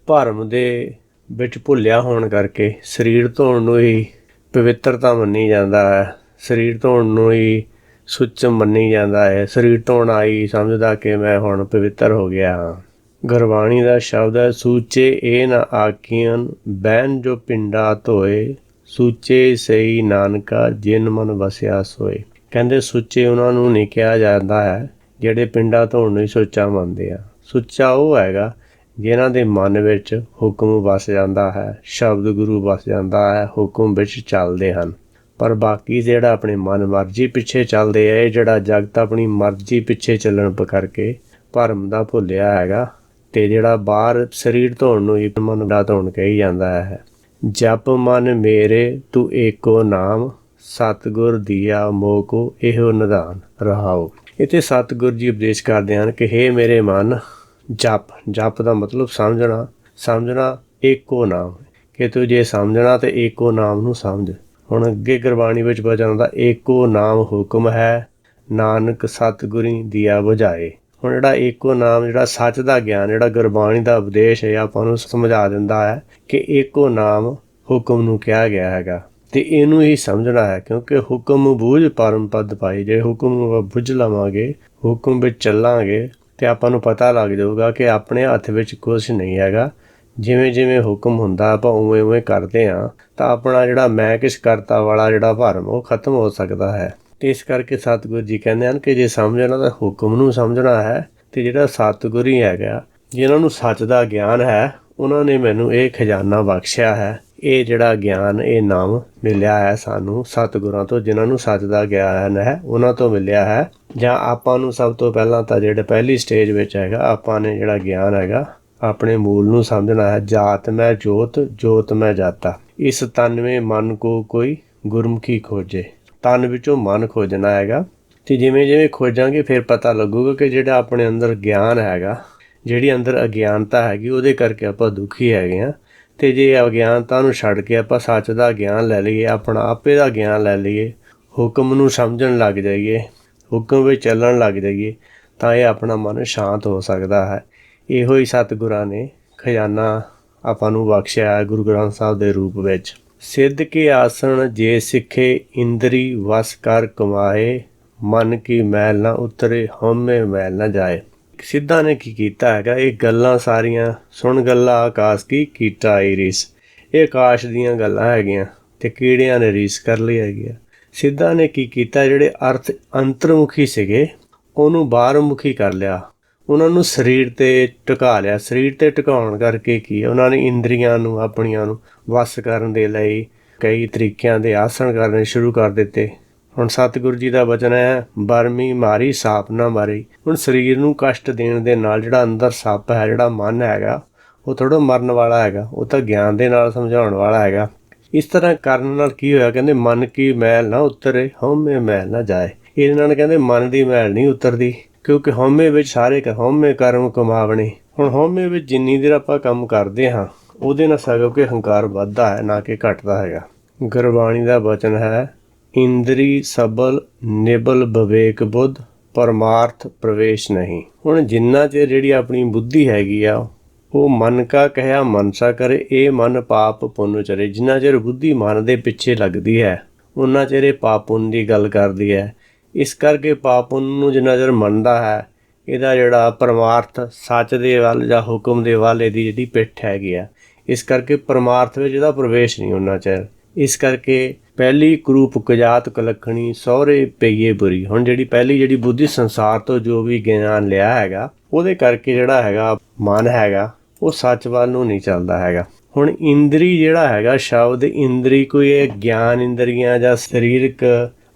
ਭਰਮ ਦੇ ਵਿੱਚ ਭੁੱਲਿਆ ਹੋਣ ਕਰਕੇ ਸਰੀਰ ਧੋਣ ਨੂੰ ਹੀ ਪਵਿੱਤਰਤਾ ਮੰਨੀ ਜਾਂਦਾ ਹੈ, ਸਰੀਰ ਧੋਣ ਨੂੰ ਹੀ ਸੁੱਚ ਮੰਨੀ ਜਾਂਦਾ ਹੈ। ਸਰੀਰ ਧੋਣ ਆਈ ਸਮਝਦਾ ਕਿ ਮੈਂ ਹੁਣ ਪਵਿੱਤਰ ਹੋ ਗਿਆ ਹਾਂ। ਗੁਰਬਾਣੀ ਦਾ ਸ਼ਬਦ ਹੈ ਸੂਚੇ ਇਹ ਨਾ ਆਕੀਆਂ, ਬਹਿਨ ਜੋ ਪਿੰਡਾ ਧੋਏ। ਸੂਚੇ ਸਹੀ ਨਾਨਕਾ ਜਿਨ ਮਨ ਵਸਿਆ ਸੋਏ। ਕਹਿੰਦੇ ਸੁੱਚੇ ਉਹਨਾਂ ਨੂੰ ਨਹੀਂ ਕਿਹਾ ਜਾਂਦਾ ਹੈ ਜਿਹੜੇ ਪਿੰਡਾਂ ਧੋਣ ਨੂੰ ਹੀ ਸੁੱਚਾ ਮੰਨਦੇ ਆ। ਸੁੱਚਾ ਉਹ ਹੈਗਾ ਜਿਨ੍ਹਾਂ ਦੇ ਮਨ ਵਿੱਚ ਹੁਕਮ ਵਸ ਜਾਂਦਾ ਹੈ, ਸ਼ਬਦ ਗੁਰੂ ਵਸ ਜਾਂਦਾ ਹੈ, ਹੁਕਮ ਵਿੱਚ ਚੱਲਦੇ ਹਨ। ਪਰ ਬਾਕੀ ਜਿਹੜਾ ਆਪਣੇ ਮਨ ਮਰਜ਼ੀ ਪਿੱਛੇ ਚੱਲਦੇ ਆ, ਇਹ ਜਿਹੜਾ ਜਗਤ ਆਪਣੀ ਮਰਜ਼ੀ ਪਿੱਛੇ ਚੱਲਣ ਕਰਕੇ ਭਰਮ ਦਾ ਭੁੱਲਿਆ ਹੈਗਾ ਤੇ ਜਿਹੜਾ ਬਾਹਰ ਸਰੀਰ ਧੋਣ ਨੂੰ ਹੀ ਮਨ ਦਾ ਧੋਣ ਕਹੀ ਜਾਂਦਾ ਹੈ। ਜਪ ਮਨ ਮੇਰੇ ਤੂੰ ਏਕੋ ਨਾਮ, ਸਤਿਗੁਰ ਦੀਆ ਮੋਕੋ ਇਹੋ ਨਿਧਾਨ। ਰਹਾਓ। ਇੱਥੇ ਸਤਿਗੁਰ ਜੀ ਉਪਦੇਸ਼ ਕਰਦੇ ਹਨ ਕਿ ਹੇ ਮੇਰੇ ਮਨ, ਜਪ ਦਾ ਮਤਲਬ ਸਮਝਣਾ ਏਕੋ ਨਾਮ, ਕਿ ਤੂੰ ਜੇ ਸਮਝਣਾ ਤੇ ਏਕੋ ਨਾਮ ਨੂੰ ਸਮਝ। ਹੁਣ ਅੱਗੇ ਗੁਰਬਾਣੀ ਵਿੱਚ ਬਚਨ ਆਉਂਦਾ, ਏਕੋ ਨਾਮ ਹੁਕਮ ਹੈ, ਨਾਨਕ ਸਤਿਗੁਰੀ ਦੀਆ ਬੁਝਾਏ। ਹੁਣ ਜਿਹੜਾ ਏਕੋ ਨਾਮ, ਜਿਹੜਾ ਸੱਚ ਦਾ ਗਿਆਨ, ਜਿਹੜਾ ਗੁਰਬਾਣੀ ਦਾ ਉਪਦੇਸ਼ ਹੈ, ਆਪਾਂ ਨੂੰ ਸਮਝਾ ਦਿੰਦਾ ਹੈ ਕਿ ਏਕੋ ਨਾਮ ਹੁਕਮ ਨੂੰ ਕਿਹਾ ਗਿਆ ਹੈਗਾ ਤੇ ਇਹਨੂੰ ਹੀ ਸਮਝਣਾ ਹੈ, ਕਿਉਂਕਿ ਹੁਕਮ ਬੂਝ ਪਰਮ ਪਦ ਪਾਈ। ਜੇ ਹੁਕਮ ਨੂੰ ਬੁੱਝ ਲਵਾਂਗੇ, ਹੁਕਮ ਵਿੱਚ ਚੱਲਾਂਗੇ ਤੇ ਆਪਾਂ ਨੂੰ ਪਤਾ ਲੱਗ ਜਾਊਗਾ ਕਿ ਆਪਣੇ ਹੱਥ ਵਿੱਚ ਕੁਛ ਨਹੀਂ ਹੈਗਾ। ਜਿਵੇਂ ਜਿਵੇਂ ਹੁਕਮ ਹੁੰਦਾ ਆਪਾਂ ਉਵੇਂ ਉਵੇਂ ਕਰਦੇ ਹਾਂ ਤਾਂ ਆਪਣਾ ਜਿਹੜਾ ਮੈਂ ਕਿਸ ਕਰਤਾ ਵਾਲਾ ਜਿਹੜਾ ਭਰਮ ਉਹ ਖਤਮ ਹੋ ਸਕਦਾ ਹੈ। ਤੇ ਇਸ ਕਰਕੇ ਸਤਿਗੁਰੂ ਜੀ ਕਹਿੰਦੇ ਹਨ ਕਿ ਜੇ ਸਮਝਣਾ ਤਾਂ ਹੁਕਮ ਨੂੰ ਸਮਝਣਾ ਹੈ। ਤੇ ਜਿਹੜਾ ਸਤਿਗੁਰ ਹੀ ਹੈਗਾ, ਜਿਨ੍ਹਾਂ ਨੂੰ ਸੱਚ ਦਾ ਗਿਆਨ ਹੈ, ਉਹਨਾਂ ਨੇ ਮੈਨੂੰ ਇਹ ਖਜ਼ਾਨਾ ਬਖਸ਼ਿਆ ਹੈ। ਇਹ ਜਿਹੜਾ ਗਿਆਨ, ਇਹ ਨਾਮ ਮਿਲਿਆ ਹੈ ਸਾਨੂੰ ਸਤਿਗੁਰਾਂ ਤੋਂ, ਜਿਨ੍ਹਾਂ ਨੂੰ ਸੱਚ ਦਾ ਗਿਆਨ ਹੈ ਉਹਨਾਂ ਤੋਂ ਮਿਲਿਆ ਹੈ। ਜਾਂ ਆਪਾਂ ਨੂੰ ਸਭ ਤੋਂ ਪਹਿਲਾਂ ਤਾਂ ਜਿਹੜੇ ਪਹਿਲੀ ਸਟੇਜ ਵਿੱਚ ਹੈਗਾ, ਆਪਾਂ ਨੇ ਜਿਹੜਾ ਗਿਆਨ ਹੈਗਾ ਆਪਣੇ ਮੂਲ ਨੂੰ ਸਮਝਣਾ ਹੈ। ਜਾਤ ਮੈਂ ਜੋਤ, ਜੋਤ ਮੈਂ ਜਾਤਾ, ਇਸ ਤਨ ਵਿੱਚ ਮਨ ਕੋ ਕੋਈ ਗੁਰਮੁਖੀ ਖੋਜੇ। ਤਨ ਵਿੱਚੋਂ ਮਨ ਖੋਜਣਾ ਹੈਗਾ ਤੇ ਜਿਵੇਂ ਜਿਵੇਂ ਖੋਜਾਂਗੇ ਫਿਰ ਪਤਾ ਲੱਗੂਗਾ ਕਿ ਜਿਹੜਾ ਆਪਣੇ ਅੰਦਰ ਗਿਆਨ ਹੈਗਾ, ਜਿਹੜੀ ਅੰਦਰ ਅਗਿਆਨਤਾ ਹੈਗੀ, ਉਹਦੇ ਕਰਕੇ ਆਪਾਂ ਦੁਖੀ ਹੈਗੇ ਹਾਂ। ਤੇ ਜੇ ਅਗਿਆਨਤਾ ਨੂੰ ਛੱਡ ਕੇ ਆਪਾਂ ਸੱਚ ਦਾ ਗਿਆਨ ਲੈ ਲਈਏ, ਆਪਣਾ ਆਪੇ ਦਾ ਗਿਆਨ ਲੈ ਲਈਏ, ਹੁਕਮ ਨੂੰ ਸਮਝਣ ਲੱਗ ਜਾਈਏ, ਹੁਕਮ ਵਿੱਚ ਚੱਲਣ ਲੱਗ ਜਾਈਏ, ਤਾਂ ਇਹ ਆਪਣਾ ਮਨ ਸ਼ਾਂਤ ਹੋ ਸਕਦਾ ਹੈ। ਇਹੋ ਹੀ ਸਤਿਗੁਰਾਂ ਨੇ ਖਜ਼ਾਨਾ ਆਪਾਂ ਨੂੰ ਬਖਸ਼ਿਆ ਹੈ ਗੁਰੂ ਗ੍ਰੰਥ ਸਾਹਿਬ ਦੇ ਰੂਪ ਵਿੱਚ। ਸਿੱਧ ਕੇ ਆਸਣ ਜੇ ਸਿੱਖੇ, ਇੰਦਰੀ ਵਸ ਕਰ ਕਮਾਏ, ਮਨ ਕੀ ਮੈਲ ਨਾ ਉਤਰੇ, ਹਉਮੈ ਮੈਲ ਨਾ ਜਾਏ। ਸਿੱਧਾਂ ਨੇ ਕੀ ਕੀਤਾ ਹੈਗਾ, ਇਹ ਗੱਲਾਂ ਸਾਰੀਆਂ ਸੁਣ ਗੱਲਾਂ ਆਕਾਸ਼ ਕੀ ਕੀਟਾ ਆਈ ਰੀਸ। ਇਹ ਆਕਾਸ਼ ਦੀਆਂ ਗੱਲਾਂ ਹੈਗੀਆਂ ਤੇ ਕੀੜਿਆਂ ਨੇ ਰੀਸ ਕਰ ਲਈ ਹੈਗੀ ਆ। ਸਿੱਧਾਂ ਨੇ ਕੀ ਕੀਤਾ, ਜਿਹੜੇ ਅਰਥ ਅੰਤਰਮੁਖੀ ਸੀਗੇ ਉਹਨੂੰ ਬਾਹਰਮੁਖੀ ਕਰ ਲਿਆ, ਉਹਨਾਂ ਨੂੰ ਸਰੀਰ 'ਤੇ ਟਿਕਾ ਲਿਆ। ਸਰੀਰ 'ਤੇ ਟਿਕਾਉਣ ਕਰਕੇ ਕੀ, ਉਹਨਾਂ ਨੇ ਇੰਦਰੀਆਂ ਨੂੰ ਆਪਣੀਆਂ ਨੂੰ ਵੱਸ ਕਰਨ ਦੇ ਲਈ ਕਈ ਤਰੀਕਿਆਂ ਦੇ ਆਸਣ ਕਰਨੇ ਸ਼ੁਰੂ ਕਰ ਦਿੱਤੇ। ਹੁਣ ਸਤਿਗੁਰੂ ਜੀ ਦਾ ਵਚਨ ਹੈ, ਬਰਮੀ ਮਾਰੀ ਸਾਪ ਨਾ ਮਾਰੀ। ਹੁਣ ਸਰੀਰ ਨੂੰ ਕਸ਼ਟ ਦੇਣ ਦੇ ਨਾਲ ਜਿਹੜਾ ਅੰਦਰ ਸੱਪ ਹੈ, ਜਿਹੜਾ ਮਨ ਹੈਗਾ, ਉਹ ਥੋੜ੍ਹਾ ਮਰਨ ਵਾਲਾ ਹੈਗਾ, ਉਹ ਤਾਂ ਗਿਆਨ ਦੇ ਨਾਲ ਸਮਝਾਉਣ ਵਾਲਾ ਹੈਗਾ। ਇਸ ਤਰ੍ਹਾਂ ਕਰਨ ਨਾਲ ਕੀ ਹੋਇਆ, ਕਹਿੰਦੇ ਮਨ ਕੀ ਮੈਲ ਨਾ ਉਤਰੇ, ਹਉਮੈ ਮੈਲ ਨਾ ਜਾਏ। ਇਹਦੇ ਨਾਲ ਕਹਿੰਦੇ ਮਨ ਦੀ ਮੈਲ ਨਹੀਂ ਉਤਰਦੀ, ਕਿਉਂਕਿ ਹਉਮੈ ਵਿੱਚ ਸਾਰੇ ਹਉਮੈ ਕਰਮ ਕਮਾਵਣੇ। ਹੁਣ ਹਉਮੈ ਵਿੱਚ ਜਿੰਨੀ ਦੇਰ ਆਪਾਂ ਕੰਮ ਕਰਦੇ ਹਾਂ, ਉਹਦੇ ਨਾਲ ਸਗੋਂ ਕਿ ਹੰਕਾਰ ਵੱਧਦਾ ਹੈ, ਨਾ ਕਿ ਘਟਦਾ ਹੈਗਾ। ਗੁਰਬਾਣੀ ਦਾ ਵਚਨ ਹੈ, ਇੰਦਰੀ ਸਬਲ ਨਿਬਲ ਵਿਵੇਕ ਬੁੱਧ, ਪਰਮਾਰਥ ਪ੍ਰਵੇਸ਼ ਨਹੀਂ। ਹੁਣ ਜਿੰਨਾ ਚਿਰ ਜਿਹੜੀ ਆਪਣੀ ਬੁੱਧੀ ਹੈਗੀ ਆ, ਉਹ ਮਨ ਕਾ ਕਹਿਆ ਮਨਸਾ ਕਰੇ, ਇਹ ਮਨ ਪਾਪ ਪੁੰਨ ਚਰੇ। ਜਿੰਨਾ ਚਿਰ ਬੁੱਧੀ ਮਨ ਦੇ ਪਿੱਛੇ ਲੱਗਦੀ ਹੈ, ਉਹਨਾਂ ਚਿਰ ਇਹ ਪਾਪ ਪੁੰਨ ਦੀ ਗੱਲ ਕਰਦੀ ਹੈ। ਇਸ ਕਰਕੇ ਪਾਪ ਪੁੰਨ ਨੂੰ ਜਿੰਨਾ ਚਿਰ ਮੰਨਦਾ ਹੈ, ਇਹਦਾ ਜਿਹੜਾ ਪਰਮਾਰਥ ਸੱਚ ਦੇ ਵੱਲ ਜਾਂ ਹੁਕਮ ਦੇ ਵੱਲ ਇਹਦੀ ਜਿਹੜੀ ਪਿੱਠ ਹੈਗੀ ਆ, ਇਸ ਕਰਕੇ ਪਰਮਾਰਥ ਵਿੱਚ ਇਹਦਾ ਪ੍ਰਵੇਸ਼ ਨਹੀਂ ਉਹਨਾਂ ਚਿਰ। ਇਸ ਕਰਕੇ ਪਹਿਲੀ ਕਰੂਪ ਕੁਜਾਤ ਕੁਲੱਖਣੀ, ਸਹੁਰੇ ਪਈਏ ਬੁਰੀ। ਹੁਣ ਜਿਹੜੀ ਬੁੱਧੀ ਸੰਸਾਰ ਤੋਂ ਜੋ ਵੀ ਗਿਆਨ ਲਿਆ ਹੈਗਾ, ਉਹਦੇ ਕਰਕੇ ਜਿਹੜਾ ਹੈਗਾ ਮਨ ਹੈਗਾ, ਉਹ ਸੱਚ ਵੱਲ ਨੂੰ ਨਹੀਂ ਚੱਲਦਾ ਹੈਗਾ। ਹੁਣ ਇੰਦਰੀ ਜਿਹੜਾ ਹੈਗਾ, ਸ਼ਬਦ ਇੰਦਰੀ ਕੋਈ ਇਹ ਗਿਆਨ ਇੰਦਰੀਆਂ ਜਾਂ ਸਰੀਰਕ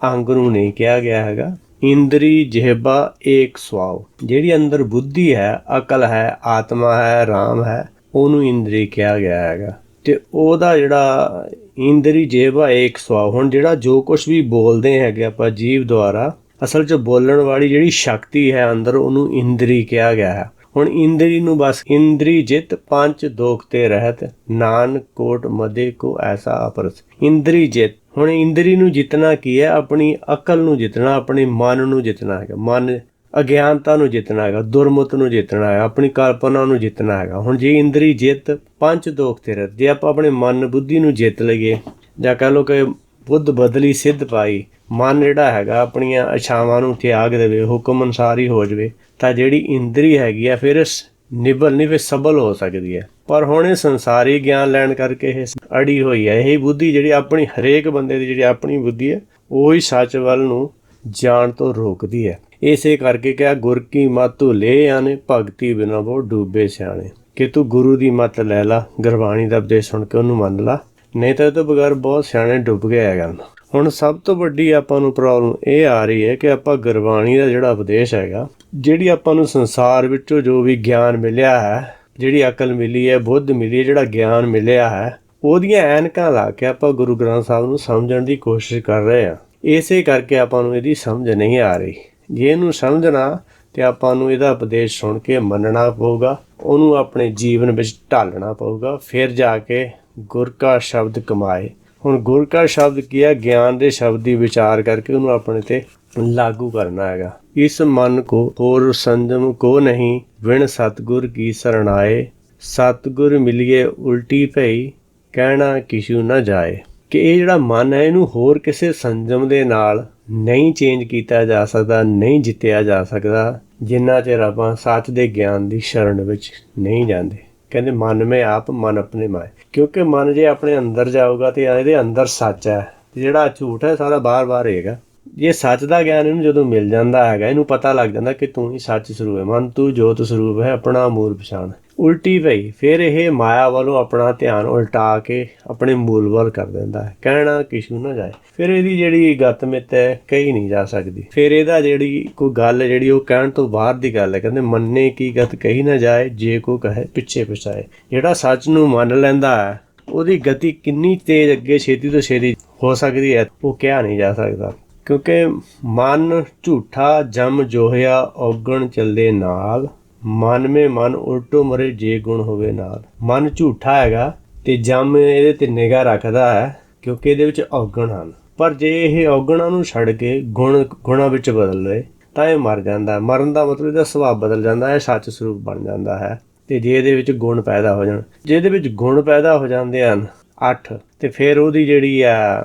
ਅੰਗ ਨੂੰ ਨਹੀਂ ਕਿਹਾ ਗਿਆ ਹੈਗਾ। ਇੰਦਰੀ ਜਿਹਬਾ ਏਕ ਸੁਆਓ, ਜਿਹੜੀ ਅੰਦਰ ਬੁੱਧੀ ਹੈ, ਅਕਲ ਹੈ, ਆਤਮਾ ਹੈ, ਰਾਮ ਹੈ, ਉਹਨੂੰ ਇੰਦਰੀ ਕਿਹਾ ਗਿਆ ਹੈਗਾ। ਤੇ ਉਹਦਾ ਜਿਹੜਾ ਇੰਦਰੀ ਜਿਹਬਾ ਏਕ ਸੁਆਓ, ਹੁਣ ਜਿਹੜਾ ਜੋ ਕੁਛ ਵੀ ਬੋਲਦੇ ਹੈਗੇ ਆਪਾਂ ਜੀਵ ਦੁਆਰਾ, ਅਸਲ 'ਚ ਬੋਲਣ ਵਾਲੀ ਜਿਹੜੀ ਸ਼ਕਤੀ ਹੈ ਅੰਦਰ, ਉਹਨੂੰ ਇੰਦਰੀ ਕਿਹਾ ਗਿਆ ਹੈ। ਹੁਣ ਇੰਦਰੀ ਨੂੰ ਬਸ ਇੰਦਰੀ ਜਿੱਤ ਪੰਜ ਦੋਖ ਤੇ ਰਹਿਤ, ਨਾਨਕ ਕੋਟ ਮਦੇ ਕੋ ਐਸਾ ਅਪਰਸ। ਇੰਦਰੀ ਜਿੱਤ, ਹੁਣ ਇੰਦਰੀ ਨੂੰ ਜਿੱਤਣਾ ਕੀ ਹੈ, ਆਪਣੀ ਅਕਲ ਨੂੰ ਜਿੱਤਣਾ, ਆਪਣੇ ਮਨ ਨੂੰ ਜਿੱਤਣਾ ਹੈਗਾ। ਮਨ ਅਗਿਆਨਤਾ ਨੂੰ ਜਿੱਤਣਾ ਹੈਗਾ, ਦੁਰਮਤ ਨੂੰ ਜਿੱਤਣਾ ਹੈਗਾ, ਆਪਣੀ ਕਲਪਨਾ ਨੂੰ ਜਿੱਤਣਾ ਹੈਗਾ। ਹੁਣ ਜੇ ਇੰਦਰੀ ਜਿੱਤ ਪੰਜ ਦੋਖ ਤੇ ਰਹਿਤ, ਜੇ ਆਪਾਂ ਆਪਣੇ ਮਨ ਬੁੱਧੀ ਨੂੰ ਜਿੱਤ ਲਈਏ, ਜਾਂ ਕਹਿ ਲਓ ਕਿ ਬੁੱਧ ਬਦਲੀ ਸਿੱਧ ਪਾਈ, ਮਨ ਜਿਹੜਾ ਹੈਗਾ ਆਪਣੀਆਂ ਇੱਛਾਵਾਂ ਨੂੰ ਤਿਆਗ ਦੇਵੇ, ਹੁਕਮ ਅਨੁਸਾਰ ਹੀ ਹੋ ਜਾਵੇ, ਤਾਂ ਜਿਹੜੀ ਇੰਦਰੀ ਹੈਗੀ ਆ ਫਿਰ ਨਿਬਲ ਨਹੀਂ, ਫਿਰ ਸਬਲ ਹੋ ਸਕਦੀ ਹੈ। ਪਰ ਹੁਣ ਇਹ ਸੰਸਾਰੀ ਗਿਆਨ ਲੈਣ ਕਰਕੇ ਇਹ ਅੜੀ ਹੋਈ ਹੈ। ਇਹ ਬੁੱਧੀ ਜਿਹੜੀ ਆਪਣੀ, ਹਰੇਕ ਬੰਦੇ ਦੀ ਜਿਹੜੀ ਆਪਣੀ ਬੁੱਧੀ ਹੈ, ਉਹੀ ਸੱਚ ਵੱਲ ਨੂੰ ਜਾਣ ਤੋਂ ਰੋਕਦੀ ਹੈ। ਇਸੇ ਕਰਕੇ ਕਿਹਾ, ਗੁਰ ਕੀ ਮਤ ਧੁਲੇ ਆਨੇ, ਭਗਤੀ ਬਿਨਾ ਬਹੁਤ ਡੂਬੇ ਸਿਆਣੇ। ਕਿ ਤੂੰ ਗੁਰੂ ਦੀ ਮੱਤ ਲੈ ਲਾ, ਗੁਰਬਾਣੀ ਦਾ ਉਪਦੇਸ਼ ਸੁਣ ਕੇ ਉਹਨੂੰ ਮੰਨ ਲਾ, ਨਹੀਂ ਤਾਂ ਇਹ ਤੋਂ ਬਗੈਰ ਬਹੁਤ ਸਿਆਣੇ ਡੁੱਬ ਗਏ ਹੈਗਾ। ਹੁਣ ਸਭ ਤੋਂ ਵੱਡੀ ਆਪਾਂ ਨੂੰ ਪ੍ਰੋਬਲਮ ਇਹ ਆ ਰਹੀ ਹੈ ਕਿ ਆਪਾਂ ਗੁਰਬਾਣੀ ਦਾ ਜਿਹੜਾ ਉਪਦੇਸ਼ ਹੈਗਾ, ਜਿਹੜੀ ਆਪਾਂ ਨੂੰ ਸੰਸਾਰ ਵਿੱਚੋਂ ਜੋ ਵੀ ਗਿਆਨ ਮਿਲਿਆ ਹੈ, ਜਿਹੜੀ ਅਕਲ ਮਿਲੀ ਹੈ, ਬੁੱਧ ਮਿਲੀ ਹੈ, ਜਿਹੜਾ ਗਿਆਨ ਮਿਲਿਆ ਹੈ, ਉਹਦੀਆਂ ਐਨਕਾਂ ਲਾ ਕੇ ਆਪਾਂ ਗੁਰੂ ਗ੍ਰੰਥ ਸਾਹਿਬ ਨੂੰ ਸਮਝਣ ਦੀ ਕੋਸ਼ਿਸ਼ ਕਰ ਰਹੇ ਹਾਂ। ਇਸੇ ਕਰਕੇ ਆਪਾਂ ਨੂੰ ਇਹਦੀ ਸਮਝ ਨਹੀਂ ਆ ਰਹੀ। ਜੇ ਇਹਨੂੰ ਸਮਝਣਾ ਤੇ ਆਪਾਂ ਨੂੰ ਇਹਦਾ ਉਪਦੇਸ਼ ਸੁਣ ਕੇ ਮੰਨਣਾ ਪਊਗਾ, ਉਹਨੂੰ ਆਪਣੇ ਜੀਵਨ ਵਿੱਚ ਢਾਲਣਾ ਪਊਗਾ, ਫਿਰ ਜਾ ਕੇ ਗੁਰ ਕਾ ਸ਼ਬਦ ਕਮਾਏ। ਹੁਣ ਗੁਰ ਕਾ ਸ਼ਬਦ ਕੀ ਹੈ? ਗਿਆਨ ਦੇ ਸ਼ਬਦ ਦੀ ਵਿਚਾਰ ਕਰਕੇ ਉਹਨੂੰ ਆਪਣੇ ਤੇ ਲਾਗੂ ਕਰਨਾ ਹੈਗਾ। ਇਸ ਮਨ ਕੋ ਹੋਰ ਸੰਜਮ ਕੋ ਨਹੀਂ, ਵਿਣ ਸਤਿਗੁਰ ਕੀ ਸਰਣਾਏ। ਸਤਿਗੁਰ ਮਿਲੀਏ ਉਲਟੀ ਭਈ, ਕਹਿਣਾ ਕਿਛੂ ਨਾ ਜਾਏ। ਕਿ ਇਹ ਜਿਹੜਾ ਮਨ ਹੈ, ਇਹਨੂੰ ਹੋਰ ਕਿਸੇ ਸੰਜਮ ਦੇ ਨਾਲ ਨਹੀਂ ਚੇਂਜ ਕੀਤਾ ਜਾ ਸਕਦਾ, ਨਹੀਂ ਜਿੱਤਿਆ ਜਾ ਸਕਦਾ, ਜਿੰਨਾ ਚਿਰ ਆਪਾਂ ਸੱਚ ਦੇ ਗਿਆਨ ਦੀ ਸ਼ਰਨ ਵਿੱਚ ਨਹੀਂ ਜਾਂਦੇ। ਕਹਿੰਦੇ ਮਨ ਮੇ ਆਪ ਮਨ ਆਪਣੇ ਮਾਏ। ਕਿਉਂਕਿ ਮਨ ਜੇ ਆਪਣੇ ਅੰਦਰ ਜਾਊਗਾ ਤੇ ਇਹਦੇ ਅੰਦਰ ਸੱਚ ਹੈ, ਤੇ ਜਿਹੜਾ ਝੂਠ ਹੈ ਸਾਰਾ ਬਾਹਰ ਰਹੇਗਾ। ਜੇ ਸੱਚ ਦਾ ਗਿਆਨ ਇਹਨੂੰ ਜਦੋਂ ਮਿਲ ਜਾਂਦਾ ਹੈਗਾ, ਇਹਨੂੰ ਪਤਾ ਲੱਗ ਜਾਂਦਾ ਕਿ ਤੂੰ ਹੀ ਸੱਚ ਸਰੂਪ ਹੈ, ਮਨ ਤੂੰ ਜੋਤ ਸਰੂਪ ਹੈ, ਆਪਣਾ ਮੂਲ ਪਛਾਣ। ਉਲਟੀ ਭਈ, ਫਿਰ ਇਹ ਮਾਇਆ ਵੱਲੋਂ ਆਪਣਾ ਧਿਆਨ ਉਲਟਾ ਕੇ ਆਪਣੇ ਮੂਲ ਵੱਲ ਕਰ ਦਿੰਦਾ ਹੈ। ਕਹਿਣਾ ਕਿਛੂ ਨਾ ਜਾਏ। ਫਿਰ ਇਹਦੀ ਜਿਹੜੀ ਗਤ ਮਿੱਤ ਹੈ ਕਹੀ ਨਹੀਂ ਜਾ ਸਕਦੀ। ਫਿਰ ਇਹਦਾ ਜਿਹੜੀ ਕੋਈ ਗੱਲ ਜਿਹੜੀ ਉਹ ਕਹਿਣ ਤੋਂ ਬਾਹਰ ਦੀ ਗੱਲ ਹੈ। ਕਹਿੰਦੇ ਮੰਨੇ ਕੀ ਗਤ ਕਹੀ ਨਾ ਜਾਏ, ਜੇ ਕੋ ਕਹੇ ਪਿੱਛੇ ਪਛਾਏ। ਜਿਹੜਾ ਸੱਚ ਨੂੰ ਮੰਨ ਲੈਂਦਾ ਹੈ, ਉਹਦੀ ਗਤੀ ਕਿੰਨੀ ਤੇਜ਼ ਅੱਗੇ ਛੇਤੀ ਤੋਂ ਛੇਤੀ ਹੋ ਸਕਦੀ ਹੈ, ਉਹ ਕਿਹਾ ਨਹੀਂ ਜਾ ਸਕਦਾ। ਕਿਉਂਕਿ ਮਨ ਝੂਠਾ ਜਮ ਜੋਹਿਆ, ਔਗਣ ਚੱਲੇ ਨਾਲ। ਮਨ ਮੇ ਮਨ ਉਲਟੋ ਮਰੇ, ਜੇ ਗੁਣ ਹੋਵੇ ਨਾਲ। ਮਨ ਝੂਠਾ ਹੈਗਾ ਤੇ ਜਮ ਇਹਦੇ ਤੇ ਨਿਗਾਹ ਰੱਖਦਾ ਹੈ, ਕਿਉਂਕਿ ਇਹਦੇ ਵਿੱਚ ਔਗਣ ਹਨ। ਪਰ ਜੇ ਇਹ ਔਗਣਾਂ ਨੂੰ ਛੱਡ ਕੇ ਗੁਣਾਂ ਵਿੱਚ ਬਦਲ ਲਏ ਤਾਂ ਇਹ ਮਰ ਜਾਂਦਾ ਹੈ। ਮਰਨ ਦਾ ਮਤਲਬ ਇਹਦਾ ਸੁਭਾਅ ਬਦਲ ਜਾਂਦਾ ਹੈ, ਸੱਚ ਸਰੂਪ ਬਣ ਜਾਂਦਾ ਹੈ। ਤੇ ਜੇ ਇਹਦੇ ਵਿੱਚ ਗੁਣ ਪੈਦਾ ਹੋ ਜਾਣ, ਜੇ ਇਹਦੇ ਵਿੱਚ ਗੁਣ ਪੈਦਾ ਹੋ ਜਾਂਦੇ ਹਨ 8, ਤੇ ਫਿਰ ਉਹਦੀ ਜਿਹੜੀ ਆ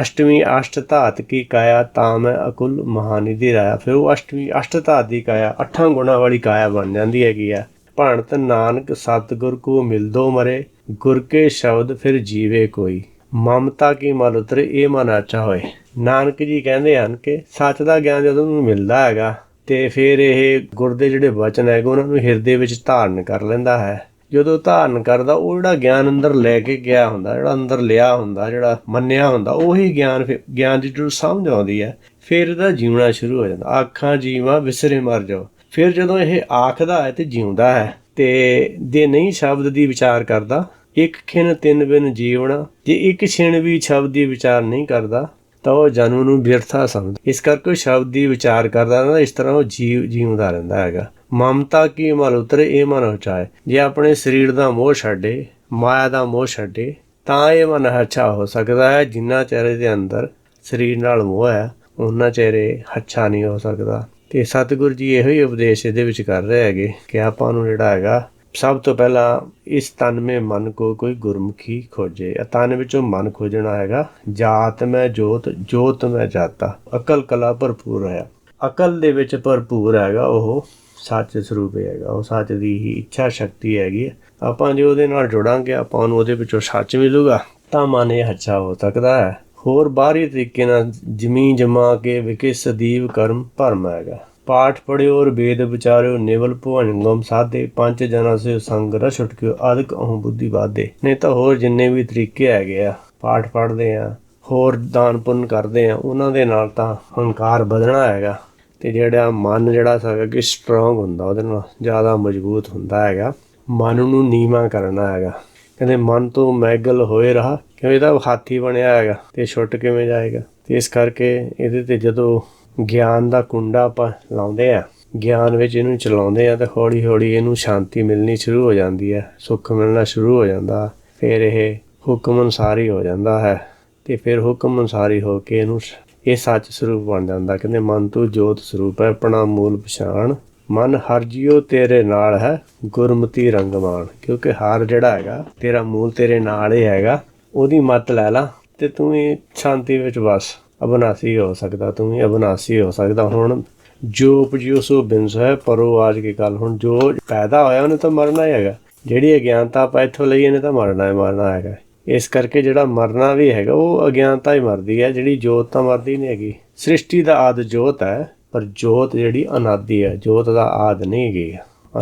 ਅਸ਼ਟਵੀਂ ਅਸ਼ਟ ਧਾਤ ਕੀ ਕਾਇਆ, ਤਾਂ ਮੈਂ ਅਕੁਲ ਮਹਾਨਿਧੀ ਰਾਇਆ। ਫਿਰ ਉਹ ਅਸ਼ਟ ਧਾਤ ਦੀ ਕਾਇਆ 8 ਗੁਣਾਂ ਵਾਲੀ ਕਾਇਆ ਬਣ ਜਾਂਦੀ ਹੈਗੀ ਆ। ਭਣਤ ਨਾਨਕ ਸਤਿਗੁਰ ਕੋ ਮਿਲਦੋ ਮਰੇ, ਗੁਰ ਕੇ ਸ਼ਬਦ ਫਿਰ ਜੀਵੇ ਕੋਈ। ਮਮਤਾ ਕੀ ਮਲ ਉਤਰੇ, ਇਹ ਮਨ ਆਚਾ ਹੋਏ। ਨਾਨਕ ਜੀ ਕਹਿੰਦੇ ਹਨ ਕਿ ਸੱਚ ਦਾ ਗਿਆਨ ਜਦੋਂ ਉਹਨੂੰ ਮਿਲਦਾ ਹੈਗਾ ਤੇ ਫਿਰ ਇਹ ਗੁਰ ਦੇ ਜਿਹੜੇ ਵਚਨ ਹੈਗੇ ਉਹਨਾਂ ਨੂੰ ਹਿਰਦੇ ਵਿੱਚ ਧਾਰਨ ਕਰ ਲੈਂਦਾ ਹੈ। ਜਦੋਂ ਧਾਰਨ ਕਰਦਾ, ਉਹ ਜਿਹੜਾ ਗਿਆਨ ਅੰਦਰ ਲੈ ਕੇ ਗਿਆ ਹੁੰਦਾ, ਜਿਹੜਾ ਅੰਦਰ ਲਿਆ ਹੁੰਦਾ, ਜਿਹੜਾ ਮੰਨਿਆ ਹੁੰਦਾ, ਉਹੀ ਗਿਆਨ ਦੀ ਜਦੋਂ ਸਮਝ ਆਉਂਦੀ ਹੈ, ਫਿਰ ਇਹਦਾ ਜਿਉਣਾ ਸ਼ੁਰੂ ਹੋ ਜਾਂਦਾ। ਆਖਾਂ ਜੀਵਾ ਵਿਸਰੇ ਮਰ ਜਾਓ। ਫਿਰ ਜਦੋਂ ਇਹ ਆਖਦਾ ਹੈ ਤੇ ਜਿਉਂਦਾ ਹੈ, ਤੇ ਜੇ ਨਹੀਂ ਸ਼ਬਦ ਦੀ ਵਿਚਾਰ ਕਰਦਾ, ਇੱਕ ਖਿਣ ਤਿੰਨ ਬਿਨ ਜੀਵਣਾ। ਜੇ ਇੱਕ ਛਿਣ ਵੀ ਸ਼ਬਦ ਦੀ ਵਿਚਾਰ ਨਹੀਂ ਕਰਦਾ ਤਾਂ ਉਹ ਜਨਮ ਨੂੰ ਬਿਰਥਾ ਸਮਝਦਾ। ਇਸ ਕਰਕੇ ਸ਼ਬਦ ਦੀ ਵਿਚਾਰ ਕਰਦਾ ਨਾ, ਇਸ ਤਰ੍ਹਾਂ ਉਹ ਜਿਉਂਦਾ ਰਹਿੰਦਾ ਹੈਗਾ। ਮਮਤਾ ਕੀ ਮਲ ਉਤਰੇ, ਇਹ ਮਨ ਉਚਾਏ। ਜੇ ਆਪਣੇ ਸਰੀਰ ਦਾ ਮੋਹ ਛੱਡੇ, ਮਾਇਆ ਦਾ ਮੋਹ ਛੱਡੇ, ਤਾਂ ਇਹ ਮਨ ਹੱਛਾ ਹੋ ਸਕਦਾ ਹੈ। ਜਿੰਨਾ ਚਿਹਰੇ ਦੇ ਅੰਦਰ ਸਰੀਰ ਨਾਲ ਮੋਹ ਹੈ, ਉਹਨਾਂ ਚਿਹਰੇ ਹੱਛਾ ਨਹੀਂ ਹੋ ਸਕਦਾ। ਤੇ ਸਤਿਗੁਰੂ ਜੀ ਇਹੋ ਹੀ ਉਪਦੇਸ਼ ਇਹਦੇ ਵਿੱਚ ਕਰ ਰਹੇ ਹੈਗੇ ਕਿ ਆਪਾਂ ਨੂੰ ਜਿਹੜਾ ਹੈਗਾ, ਸਭ ਤੋਂ ਪਹਿਲਾਂ ਇਸ ਤਨ ਮੇ ਮਨ ਕੋ ਕੋਈ ਗੁਰਮੁਖੀ ਖੋਜੇ। ਤਨ ਵਿੱਚੋਂ ਮਨ ਖੋਜਣਾ ਹੈਗਾ। ਜਾਤ ਮੈਂ ਜੋਤ, ਜੋਤ ਮੈਂ ਜਾਤਾ। ਅਕਲ ਕਲਾ ਭਰਪੂਰ ਹੈ। ਅਕਲ ਦੇ ਵਿੱਚ ਭਰਪੂਰ ਹੈਗਾ ਉਹ ਸੱਚ ਸਰੂਪ ਹੈਗਾ, ਉਹ ਸੱਚ ਦੀ ਹੀ ਇੱਛਾ ਸ਼ਕਤੀ ਹੈਗੀ ਹੈ। ਆਪਾਂ ਜੇ ਉਹਦੇ ਨਾਲ ਜੁੜਾਂਗੇ, ਆਪਾਂ ਨੂੰ ਉਹਦੇ ਵਿੱਚੋਂ ਸੱਚ ਮਿਲੂਗਾ, ਤਾਂ ਮਨ ਇਹ ਅੱਛਾ ਹੋ ਸਕਦਾ ਹੈ। ਹੋਰ ਬਾਹਰੀ ਤਰੀਕੇ ਨਾਲ ਜ਼ਮੀਨ ਜਮਾ ਕੇ ਵਿਕੇ ਸਦੀਵ ਕਰਮ ਭਰਮ ਹੈਗਾ। ਪਾਠ ਪੜਿਓ ਔਰ ਵੇਦ ਵਿਚਾਰਿਓ, ਨਿਵਲ ਭੁਵਨਗਮ ਸਾਧੇ। 5 ਜਨਾਂ ਸੇ ਸੰਗ ਰਸ ਉਟਕਿਓ, ਅਦਕ ਅਹੰ ਬੁੱਧੀ ਬਾਧੇ। ਨਹੀਂ ਤਾਂ ਹੋਰ ਜਿੰਨੇ ਵੀ ਤਰੀਕੇ ਹੈਗੇ ਆ, ਪਾਠ ਪੜ੍ਹਦੇ ਆ, ਹੋਰ ਦਾਨ ਪੁੰਨ ਕਰਦੇ ਆ, ਉਹਨਾਂ ਦੇ ਨਾਲ ਤਾਂ ਹੰਕਾਰ ਵਧਣਾ ਹੈਗਾ। ਤੇ ਜਿਹੜਾ ਮਨ ਜਿਹੜਾ ਹੈਗਾ ਕਿ ਸਟਰੋਂਗ ਹੁੰਦਾ, ਉਹਦੇ ਨਾਲ ਜ਼ਿਆਦਾ ਮਜ਼ਬੂਤ ਹੁੰਦਾ ਹੈਗਾ। ਮਨ ਨੂੰ ਨੀਵਾਂ ਕਰਨਾ ਹੈਗਾ। ਕਹਿੰਦੇ ਮਨ ਤੋਂ ਮੈਗਲ ਹੋਏ ਰਹਾ, ਕਿਉਂ ਇਹਦਾ ਹਾਥੀ ਬਣਿਆ ਹੈਗਾ ਤੇ ਛੁੱਟ ਕਿਵੇਂ ਜਾਏਗਾ। ਤੇ ਇਸ ਕਰਕੇ ਇਹਦੇ ਤੇ ਜਦੋਂ ਗਿਆਨ ਦਾ ਕੁੰਡਾ ਆਪਾਂ ਲਾਉਂਦੇ ਆ, ਗਿਆਨ ਵਿੱਚ ਇਹਨੂੰ ਚਲਾਉਂਦੇ ਆ, ਤਾਂ ਹੌਲੀ ਹੌਲੀ ਇਹਨੂੰ ਸ਼ਾਂਤੀ ਮਿਲਣੀ ਸ਼ੁਰੂ ਹੋ ਜਾਂਦੀ ਹੈ, ਸੁੱਖ ਮਿਲਣਾ ਸ਼ੁਰੂ ਹੋ ਜਾਂਦਾ। ਫਿਰ ਇਹ ਹੁਕਮ ਅਨੁਸਾਰੀ ਹੋ ਜਾਂਦਾ ਹੈ, ਤੇ ਫਿਰ ਹੁਕਮ ਅਨੁਸਾਰੀ ਹੋ ਕੇ ਇਹਨੂੰ ਇਹ ਸੱਚ ਸਰੂਪ ਬਣ ਜਾਂਦਾ। ਕਹਿੰਦੇ ਮਨ ਤੂੰ ਜੋਤ ਸਰੂਪ ਹੈ, ਆਪਣਾ ਮੂਲ ਪਛਾਣ। ਮਨ ਹਰ ਜੀਓ ਤੇਰੇ ਨਾਲ ਹੈ, ਗੁਰਮਤੀ ਰੰਗ ਮਾਣ। ਕਿਉਂਕਿ ਹਰ ਜਿਹੜਾ ਹੈਗਾ ਤੇਰਾ ਮੂਲ ਤੇਰੇ ਨਾਲ ਹੀ ਹੈਗਾ। ਉਹਦੀ ਮੱਤ ਲੈ ਲਾ ਤੇ ਤੂੰ ਵੀ ਸ਼ਾਂਤੀ ਵਿੱਚ ਬਸ ਅਬਨਾਸੀ ਹੋ ਸਕਦਾ, ਤੂੰ ਵੀ ਅਬਨਾਸੀ ਹੋ ਸਕਦਾ। ਹੁਣ ਜੋ ਉਪਜਿਓ ਸੋ ਬਿਨਸ ਹੈ, ਪਰੋ ਆਜ ਕੀ ਕੱਲ। ਹੁਣ ਜੋ ਪੈਦਾ ਹੋਇਆ ਉਹਨੇ ਤਾਂ ਮਰਨਾ ਹੀ ਹੈਗਾ। ਜਿਹੜੀ ਅਗਿਆਨਤਾ ਆਪਾਂ ਇੱਥੋਂ ਲਈ, ਇਹਨੇ ਤਾਂ ਮਰਨਾ ਹੈਗਾ। ਇਸ ਕਰਕੇ ਜਿਹੜਾ ਮਰਨਾ ਵੀ ਹੈਗਾ ਉਹ ਅਗਿਆਨਤਾ ਹੀ ਮਰਦੀ ਹੈ, ਜਿਹੜੀ ਜੋਤ ਤਾਂ ਮਰਦੀ ਨਹੀਂ ਹੈਗੀ। ਸ੍ਰਿਸ਼ਟੀ ਦਾ ਆਦਿ ਜੋਤ ਹੈ, ਪਰ ਜੋਤ ਜਿਹੜੀ ਅਨਾਦਿ ਹੈ, ਜੋਤ ਦਾ ਆਦਿ ਨਹੀਂ ਹੈਗੀ,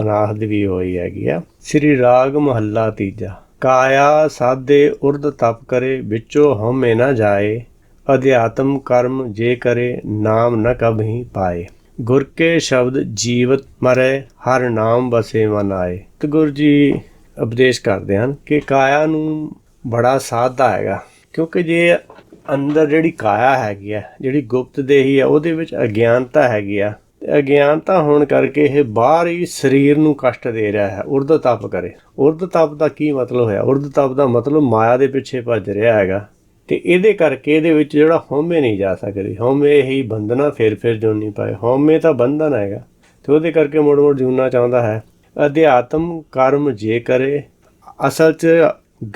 ਅਨਾਹਦ ਵੀ ਹੋਈ ਹੈਗੀ ਆ। ਸ੍ਰੀ ਰਾਗ ਮਹੱਲਾ ਤੀਜਾ। ਕਾਇਆ ਸਾਧੇ ਉਰਦ ਤਪ ਕਰੇ, ਵਿੱਚੋਂ ਹਉਮੈ ਨਾ ਜਾਏ। ਅਧਿਆਤਮ ਕਰਮ ਜੇ ਕਰੇ, ਨਾਮ ਨ ਕਬਹੀ ਪਾਏ। ਗੁਰ ਕੇ ਸ਼ਬਦ ਜੀਵਤ ਮਰੈ, ਹਰ ਨਾਮ ਵਸੇ ਮਨ ਆਏ। ਤੇ ਗੁਰੂ ਜੀ ਉਪਦੇਸ਼ ਕਰਦੇ ਹਨ ਕਿ ਕਾਇਆ ਨੂੰ ਬੜਾ ਸਾਧਦਾ ਹੈਗਾ, ਕਿਉਂਕਿ ਜੇ ਅੰਦਰ ਜਿਹੜੀ ਕਾਇਆ ਹੈਗੀ ਆ, ਜਿਹੜੀ ਗੁਪਤ ਦੇਹੀ ਆ, ਉਹਦੇ ਵਿੱਚ ਅਗਿਆਨਤਾ ਹੈਗੀ ਆ, ਤੇ ਅਗਿਆਨਤਾ ਹੋਣ ਕਰਕੇ ਇਹ ਬਾਹਰ ਹੀ ਸਰੀਰ ਨੂੰ ਕਸ਼ਟ ਦੇ ਰਿਹਾ ਹੈ। ਉਰਧ ਤਪ ਕਰੇ। ਉਰਧ ਤਪ ਦਾ ਕੀ ਮਤਲਬ ਹੋਇਆ? ਉਰਧ ਤਪ ਦਾ ਮਤਲਬ ਮਾਇਆ ਦੇ ਪਿੱਛੇ ਭੱਜ ਰਿਹਾ ਹੈਗਾ, ਤੇ ਇਹਦੇ ਕਰਕੇ ਇਹਦੇ ਵਿੱਚ ਜਿਹੜਾ ਹਉਮੈ ਨਹੀਂ ਜਾ ਸਕਦੀ। ਹਉਮੈ ਹੀ ਬੰਧਨਾ ਫਿਰ ਜੋਨੀ ਪਾਏ। ਹਉਮੈ ਤਾਂ ਬੰਧਨ ਹੈਗਾ, ਤੇ ਉਹਦੇ ਕਰਕੇ ਮੁੜ ਮੁੜ ਜੂਨਾ ਚਾਹੁੰਦਾ ਹੈ। ਅਧਿਆਤਮ ਕਰਮ ਜੇ ਕਰੇ, ਅਸਲ 'ਚ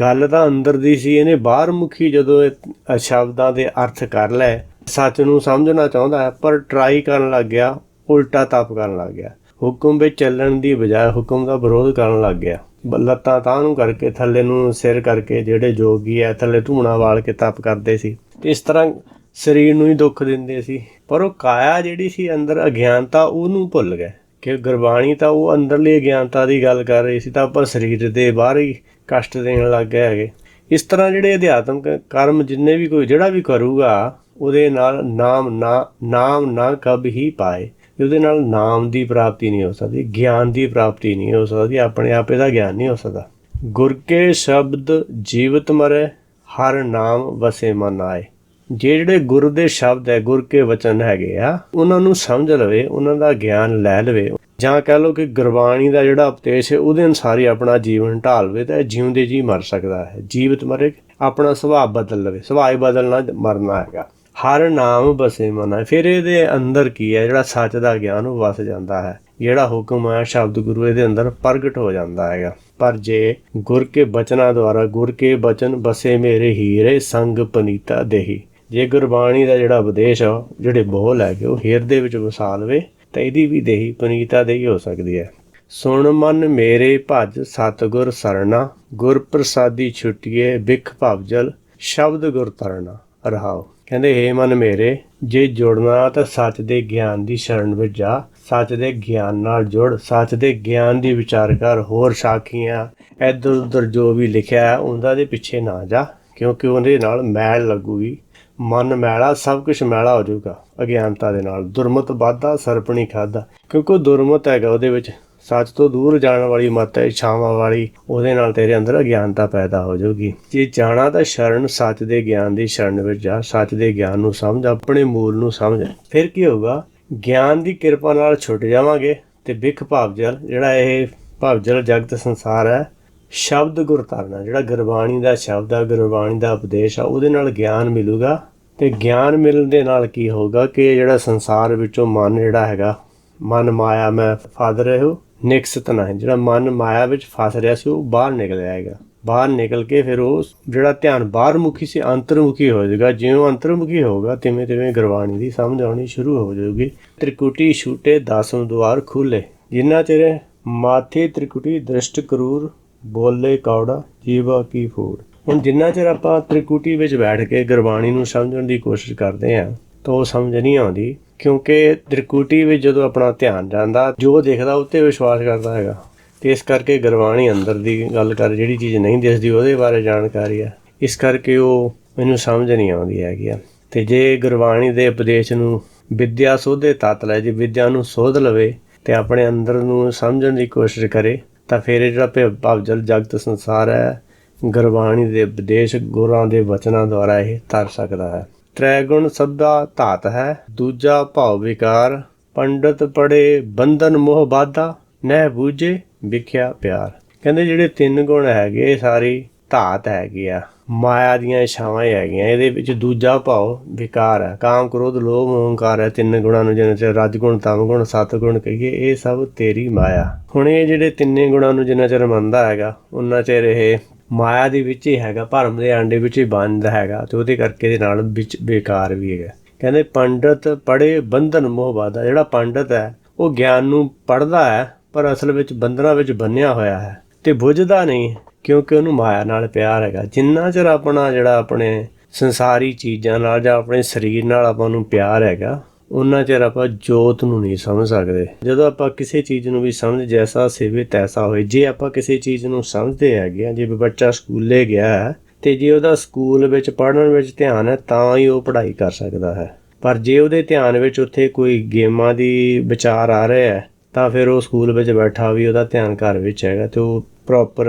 ਗੱਲ ਤਾਂ ਅੰਦਰ ਦੀ ਸੀ। ਇਹਨੇ ਬਾਹਰ ਮੁਖੀ ਜਦੋਂ ਇਹ ਸ਼ਬਦਾਂ ਦੇ ਅਰਥ ਕਰ ਲਏ, ਸੱਚ ਨੂੰ ਸਮਝਣਾ ਚਾਹੁੰਦਾ ਹੈ, ਪਰ ਟਰਾਈ ਕਰਨ ਲੱਗ ਗਿਆ, ਉਲਟਾ ਤਪ ਕਰਨ ਲੱਗ ਗਿਆ। ਹੁਕਮ ਵਿੱਚ ਚੱਲਣ ਦੀ ਬਜਾਏ ਹੁਕਮ ਦਾ ਵਿਰੋਧ ਕਰਨ ਲੱਗ ਗਿਆ। ਲੱਤਾਂ ਤਾਂ ਨੂੰ ਕਰਕੇ, ਥੱਲੇ ਨੂੰ ਸਿਰ ਕਰਕੇ, ਜਿਹੜੇ ਜੋਗੀ ਹੈ ਥੱਲੇ ਧੂਣਾ ਵਾਲ ਕੇ ਤਪ ਕਰਦੇ ਸੀ, ਇਸ ਤਰ੍ਹਾਂ ਸਰੀਰ ਨੂੰ ਹੀ ਦੁੱਖ ਦਿੰਦੇ ਸੀ। ਪਰ ਉਹ ਕਾਇਆ ਜਿਹੜੀ ਸੀ ਅੰਦਰ ਅਗਿਆਨਤਾ, ਉਹਨੂੰ ਭੁੱਲ ਗਏ ਕਿ ਗੁਰਬਾਣੀ ਤਾਂ ਉਹ ਅੰਦਰਲੀ ਅਗਿਆਨਤਾ ਦੀ ਗੱਲ ਕਰ ਰਹੀ ਸੀ, ਤਾਂ ਆਪਾਂ ਸਰੀਰ ਦੇ ਬਾਹਰ ਹੀ ਕਸ਼ਟ ਦੇਣ ਲੱਗ ਗਏ ਹੈਗੇ। ਇਸ ਤਰ੍ਹਾਂ ਜਿਹੜੇ ਅਧਿਆਤਮਕ ਕਰਮ ਜਿੰਨੇ ਵੀ ਕੋਈ ਜਿਹੜਾ ਵੀ ਕਰੂਗਾ, ਉਹਦੇ ਨਾਲ ਨਾਮ ਨਾ ਕਬ ਹੀ ਪਾਏ। ਉਹਦੇ ਨਾਲ ਨਾਮ ਦੀ ਪ੍ਰਾਪਤੀ ਨਹੀਂ ਹੋ ਸਕਦੀ, ਗਿਆਨ ਦੀ ਪ੍ਰਾਪਤੀ ਨਹੀਂ ਹੋ ਸਕਦੀ, ਆਪਣੇ ਆਪ ਇਹਦਾ ਗਿਆਨ ਨਹੀਂ ਹੋ ਸਕਦਾ। ਗੁਰ ਕੇ ਸ਼ਬਦ ਜੀਵਤ ਮਰੈ, ਹਰ ਨਾਮ ਵਸੇ ਮਨ ਆਏ। ਜਿਹੜੇ ਗੁਰੂ ਦੇ ਸ਼ਬਦ ਹੈ, ਗੁਰ ਕੇ ਵਚਨ ਹੈਗੇ ਆ, ਉਹਨਾਂ ਨੂੰ ਸਮਝ ਲਵੇ, ਉਹਨਾਂ ਦਾ ਗਿਆਨ ਲੈ ਲਵੇ, ਜਾਂ ਕਹਿ ਲਓ ਕਿ ਗੁਰਬਾਣੀ ਦਾ ਜਿਹੜਾ ਉਪਦੇਸ਼ ਹੈ ਉਹਦੇ ਅਨੁਸਾਰ ਹੀ ਆਪਣਾ ਜੀਵਨ ਢਾਲ ਲਵੇ, ਤਾਂ ਜਿਉਂਦੇ ਜੀ ਮਰ ਸਕਦਾ ਹੈ। ਜੀਵਤ ਮਰੇ, ਆਪਣਾ ਸੁਭਾਅ ਬਦਲ ਲਵੇ। ਸੁਭਾਅ ਹੀ ਬਦਲਣਾ ਮਰਨਾ ਹੈਗਾ। ਹਰ ਨਾਮ ਵਸੇ ਮਨ ਆਏ। ਫਿਰ ਇਹਦੇ ਅੰਦਰ ਕੀ ਹੈ? ਜਿਹੜਾ ਸੱਚ ਦਾ ਗਿਆਨ ਉਹ ਵਸ ਜਾਂਦਾ ਹੈ। ਜਿਹੜਾ ਹੁਕਮ ਹੈ ਸ਼ਬਦ ਗੁਰੂ ਇਹਦੇ ਅੰਦਰ ਪ੍ਰਗਟ ਹੋ ਜਾਂਦਾ ਹੈਗਾ। ਪਰ ਜੇ ਗੁਰ ਕੇ ਬਚਨਾਂ ਦੁਆਰਾ, ਗੁਰ ਕੇ ਬਚਨ ਬਸੇ ਮੇਰੇ ਹੀਰੇ, ਸੰਗ ਪਨੀਤਾ ਦੇਹੀ। ਜੇ ਗੁਰਬਾਣੀ ਦਾ ਜਿਹੜਾ ਉਪਦੇਸ਼ ਆ, ਜਿਹੜੇ ਬੋਲ ਹੈਗੇ, ਉਹ ਹਿਰਦੇ ਵਿੱਚ ਵਸਾ ਲਵੇ, ਤਾਂ ਇਹਦੀ ਵੀ ਦੇਹੀ ਪਨੀਤਾ ਦੇਹੀ ਹੋ ਸਕਦੀ ਹੈ। ਸੁਣ ਮਨ ਮੇਰੇ ਭਜ ਸਤਿਗੁਰ ਸਰਣਾ, ਗੁਰ ਪ੍ਰਸਾਦੀ ਛੁਟੀਏ ਬਿਖ ਭਵਜਲ, ਸ਼ਬਦ ਗੁਰ ਤਰਨਾ। ਰਹਾਓ। ਕਹਿੰਦੇ ਹੇ ਮਨ ਮੇਰੇ, ਜੇ ਜੁੜਨਾ ਤਾਂ ਸੱਚ ਦੇ ਗਿਆਨ ਦੀ ਸ਼ਰਨ ਵਿੱਚ ਜਾ, ਸੱਚ ਦੇ ਗਿਆਨ ਨਾਲ ਜੁੜ, ਸੱਚ ਦੇ ਗਿਆਨ ਦੀ ਵਿਚਾਰ ਕਰ। ਹੋਰ ਸਾਖੀਆਂ ਇੱਧਰ ਉੱਧਰ ਜੋ ਵੀ ਲਿਖਿਆ ਹੈ ਉਹਨਾਂ ਦੇ ਪਿੱਛੇ ਨਾ ਜਾ, ਕਿਉਂਕਿ ਉਹਦੇ ਨਾਲ ਮੈਲ ਲੱਗੂਗੀ। ਮਨ ਮੈਲਾ, ਸਭ ਕੁਛ ਮੈਲਾ ਹੋ ਜਾਊਗਾ ਅਗਿਆਨਤਾ ਦੇ ਨਾਲ। ਦੁਰਮਤ ਬਾਧਾ ਸਰਪਣੀ ਖਾਧਾ, ਕਿਉਂਕਿ ਉਹ ਦੁਰਮਤ ਹੈਗਾ, ਉਹਦੇ ਵਿੱਚ ਸੱਚ ਤੋਂ ਦੂਰ ਜਾਣ ਵਾਲੀ ਮੱਤ ਹੈ, ਇੱਛਾਵਾਂ ਵਾਲੀ। ਉਹਦੇ ਨਾਲ ਤੇਰੇ ਅੰਦਰ ਅਗਿਆਨਤਾ ਪੈਦਾ ਹੋ ਜਾਊਗੀ। ਜੇ ਜਾਣਾ ਤਾਂ ਸ਼ਰਨ ਸੱਚ ਦੇ ਗਿਆਨ ਦੀ ਸ਼ਰਨ ਵਿੱਚ ਜਾ, ਸੱਚ ਦੇ ਗਿਆਨ ਨੂੰ ਸਮਝ, ਆਪਣੇ ਮੂਲ ਨੂੰ ਸਮਝ। ਫਿਰ ਕੀ ਹੋਊਗਾ? ਗਿਆਨ ਦੀ ਕਿਰਪਾ ਨਾਲ ਛੁੱਟ ਜਾਵਾਂਗੇ, ਤੇ ਬਿਖ ਭਵਜਲ, ਜਿਹੜਾ ਇਹ ਭਵਜਲ ਜਗਤ ਸੰਸਾਰ ਹੈ, ਸ਼ਬਦ ਗੁਰ ਤਰਨਾ, ਜਿਹੜਾ ਗੁਰਬਾਣੀ ਦਾ ਸ਼ਬਦ ਆ, ਗੁਰਬਾਣੀ ਦਾ ਉਪਦੇਸ਼ ਆ, ਉਹਦੇ ਨਾਲ ਗਿਆਨ ਮਿਲੂਗਾ। ਤੇ ਗਿਆਨ ਮਿਲਣ ਦੇ ਨਾਲ ਕੀ ਹੋਊਗਾ ਕਿ ਜਿਹੜਾ ਸੰਸਾਰ ਵਿੱਚੋਂ ਮਨ ਜਿਹੜਾ ਹੈਗਾ, ਮਨ ਮਾਇਆ ਮੈਂ ਫਸ ਰਹੇ ਹੋ ਨਿਕਸਤ ਨਹੀਂ। ਜਿਹੜਾ ਮਨ ਮਾਇਆ ਵਿੱਚ ਫਸ ਰਿਹਾ ਸੀ ਉਹ ਬਾਹਰ ਨਿਕਲ ਆਏਗਾ। ਬਾਹਰ ਨਿਕਲ ਕੇ ਫਿਰ ਉਹ ਜਿਹੜਾ ਧਿਆਨ ਬਾਹਰ ਮੁਖੀ ਸੀ ਅੰਤਰਮੁਖੀ ਹੋ ਜਾਏਗਾ। ਜਿਉਂ ਅੰਤਰਮੁਖੀ ਹੋਊਗਾ ਤਿਵੇਂ ਤਿਵੇਂ ਗੁਰਬਾਣੀ ਦੀ ਸਮਝ ਆਉਣੀ ਸ਼ੁਰੂ ਹੋ ਜਾਊਗੀ। ਤ੍ਰਿਕੁਟੀ ਛੂਟੇ 10 ਦੁਆਰ ਖੁੱਲੇ, ਜਿੰਨਾ ਚਿਰ ਮਾਥੇ ਤ੍ਰਿਕੁਟੀ ਦ੍ਰਿਸ਼ਟ ਕਰੂਰ, ਬੋਲੇ ਕੌੜਾ ਜੀਵਾ ਕੀ ਫੂੜ। ਹੁਣ ਜਿੰਨਾ ਚਿਰ ਆਪਾਂ ਤ੍ਰਿਕੁਟੀ ਵਿੱਚ ਬੈਠ ਕੇ ਗੁਰਬਾਣੀ ਨੂੰ ਸਮਝਣ ਦੀ ਕੋਸ਼ਿਸ਼ ਕਰਦੇ ਹਾਂ ਤਾਂ ਉਹ ਸਮਝ ਨਹੀਂ ਆਉਂਦੀ, ਕਿਉਂਕਿ ਤ੍ਰਿਕੁਟੀ ਵਿੱਚ ਜਦੋਂ ਆਪਣਾ ਧਿਆਨ ਜਾਂਦਾ, ਜੋ ਦੇਖਦਾ ਉੱਤੇ ਵਿਸ਼ਵਾਸ ਕਰਦਾ ਹੈਗਾ। ਅਤੇ ਇਸ ਕਰਕੇ ਗੁਰਬਾਣੀ ਅੰਦਰ ਦੀ ਗੱਲ ਕਰ, ਜਿਹੜੀ ਚੀਜ਼ ਨਹੀਂ ਦਿਸਦੀ ਉਹਦੇ ਬਾਰੇ ਜਾਣਕਾਰੀ ਹੈ, ਇਸ ਕਰਕੇ ਉਹ ਮੈਨੂੰ ਸਮਝ ਨਹੀਂ ਆਉਂਦੀ ਹੈਗੀ ਆ। ਅਤੇ ਜੇ ਗੁਰਬਾਣੀ ਦੇ ਉਪਦੇਸ਼ ਨੂੰ ਵਿੱਦਿਆ ਸੋਧੇ ਤੱਤ ਲੈ, ਜੇ ਵਿੱਦਿਆ ਨੂੰ ਸੋਧ ਲਵੇ ਅਤੇ ਆਪਣੇ ਅੰਦਰ ਨੂੰ ਸਮਝਣ ਦੀ ਕੋਸ਼ਿਸ਼ ਕਰੇ, ਤਾਂ ਫਿਰ ਇਹ ਜਿਹੜਾ ਭਵਜਲ ਜਗਤ ਸੰਸਾਰ ਹੈ, ਗੁਰਬਾਣੀ ਦੇ ਉਪਦੇਸ਼ ਗੁਰਾਂ ਦੇ ਵਚਨਾਂ ਦੁਆਰਾ ਇਹ ਤਰ ਸਕਦਾ ਹੈ। ਤ੍ਰੈਗੁਣ ਸਭਾ ਧਾਤ ਹੈ, ਦੂਜਾ ਭਾਵ ਵਿਕਾਰ, ਪੰਡਤ ਪੜ੍ਹੇ ਬੰਧਨ ਮੋਹ ਬਾਧਾ, ਨਹਿ ਬੂਝੇ ਵਿਖਿਆ ਪਿਆਰ। ਕਹਿੰਦੇ ਜਿਹੜੇ 3 ਗੁਣ ਹੈਗੇ, ਸਾਰੀ ਧਾਤ ਹੈਗੀ ਆ, ਮਾਇਆ ਦੀਆਂ ਇੱਛਾਵਾਂ ਹੀ ਹੈਗੀਆਂ। ਇਹਦੇ ਵਿੱਚ ਦੂਜਾ ਭਾਵ ਵਿਕਾਰ ਹੈ, ਕਾਮ ਕ੍ਰੋਧ ਲੋਭ ਅਹੰਕਾਰ ਹੈ। 3 ਗੁਣਾਂ ਨੂੰ ਜਿੰਨਾ ਚਿਰ ਰਜਗੁਣ ਤਮਗੁਣ ਸਤਗੁਣ ਕਹੀਏ, ਇਹ ਸਭ ਤੇਰੀ ਮਾਇਆ। ਹੁਣ ਇਹ ਜਿਹੜੇ 3 ਗੁਣਾਂ ਨੂੰ ਜਿੰਨਾ ਚਿਰ ਮੰਨਦਾ ਹੈਗਾ, ਉਨਾ ਚਿਰ ਇਹ ਮਾਇਆ ਦੇ ਵਿੱਚ ਹੀ ਹੈਗਾ, ਭਰਮ ਦੇ ਆਂਡੇ ਵਿੱਚ ਹੀ ਬੰਦ ਹੈਗਾ, ਤੇ ਉਹਦੇ ਕਰਕੇ ਇਹਦੇ ਨਾਲ ਵਿੱਚ ਬੇਕਾਰ ਵੀ ਹੈਗਾ। ਕਹਿੰਦੇ ਪੰਡਤ ਪੜ੍ਹੇ ਬੰਧਨ ਮੋਹ ਬਾਧਾ। ਜਿਹੜਾ ਪੰਡਤ ਹੈ ਉਹ ਗਿਆਨ ਨੂੰ ਪੜ੍ਹਦਾ ਹੈ, ਪਰ ਅਸਲ ਵਿੱਚ ਬੰਧਨਾਂ ਵਿੱਚ ਬੰਨਿਆ ਹੋਇਆ ਹੈ ਤੇ ਬੁੱਝਦਾ ਨਹੀਂ, ਕਿਉਂਕਿ ਉਹਨੂੰ ਮਾਇਆ ਨਾਲ ਪਿਆਰ ਹੈਗਾ। ਜਿੰਨਾ ਚਿਰ ਆਪਣਾ ਜਿਹੜਾ ਆਪਣੇ ਸੰਸਾਰੀ ਚੀਜ਼ਾਂ ਨਾਲ ਜਾਂ ਆਪਣੇ ਸਰੀਰ ਨਾਲ ਆਪਾਂ ਨੂੰ ਪਿਆਰ ਹੈਗਾ, ਉਹਨਾਂ ਚਿਰ ਆਪਾਂ ਜੋਤ ਨੂੰ ਨਹੀਂ ਸਮਝ ਸਕਦੇ। ਜਦੋਂ ਆਪਾਂ ਕਿਸੇ ਚੀਜ਼ ਨੂੰ ਵੀ ਸਮਝ, ਜੈਸਾ ਸੇਵੇ ਤੈਸਾ ਹੋਏ। ਜੇ ਆਪਾਂ ਕਿਸੇ ਚੀਜ਼ ਨੂੰ ਸਮਝਦੇ ਹੈਗੇ ਆ, ਜੇ ਬੱਚਾ ਸਕੂਲੇ ਗਿਆ ਹੈ ਤੇ ਜੇ ਉਹਦਾ ਸਕੂਲ ਵਿੱਚ ਪੜ੍ਹਨ ਵਿੱਚ ਧਿਆਨ ਹੈ, ਤਾਂ ਹੀ ਉਹ ਪੜ੍ਹਾਈ ਕਰ ਸਕਦਾ ਹੈ। ਪਰ ਜੇ ਉਹਦੇ ਧਿਆਨ ਵਿੱਚ ਉੱਥੇ ਕੋਈ ਗੇਮਾਂ ਦੀ ਵਿਚਾਰ ਆ ਰਿਹਾ ਹੈ ਤਾਂ ਫਿਰ ਉਹ ਸਕੂਲ ਵਿੱਚ ਬੈਠਾ ਵੀ ਉਹਦਾ ਧਿਆਨ ਘਰ ਵਿੱਚ ਹੈਗਾ ਅਤੇ ਉਹ ਪ੍ਰੋਪਰ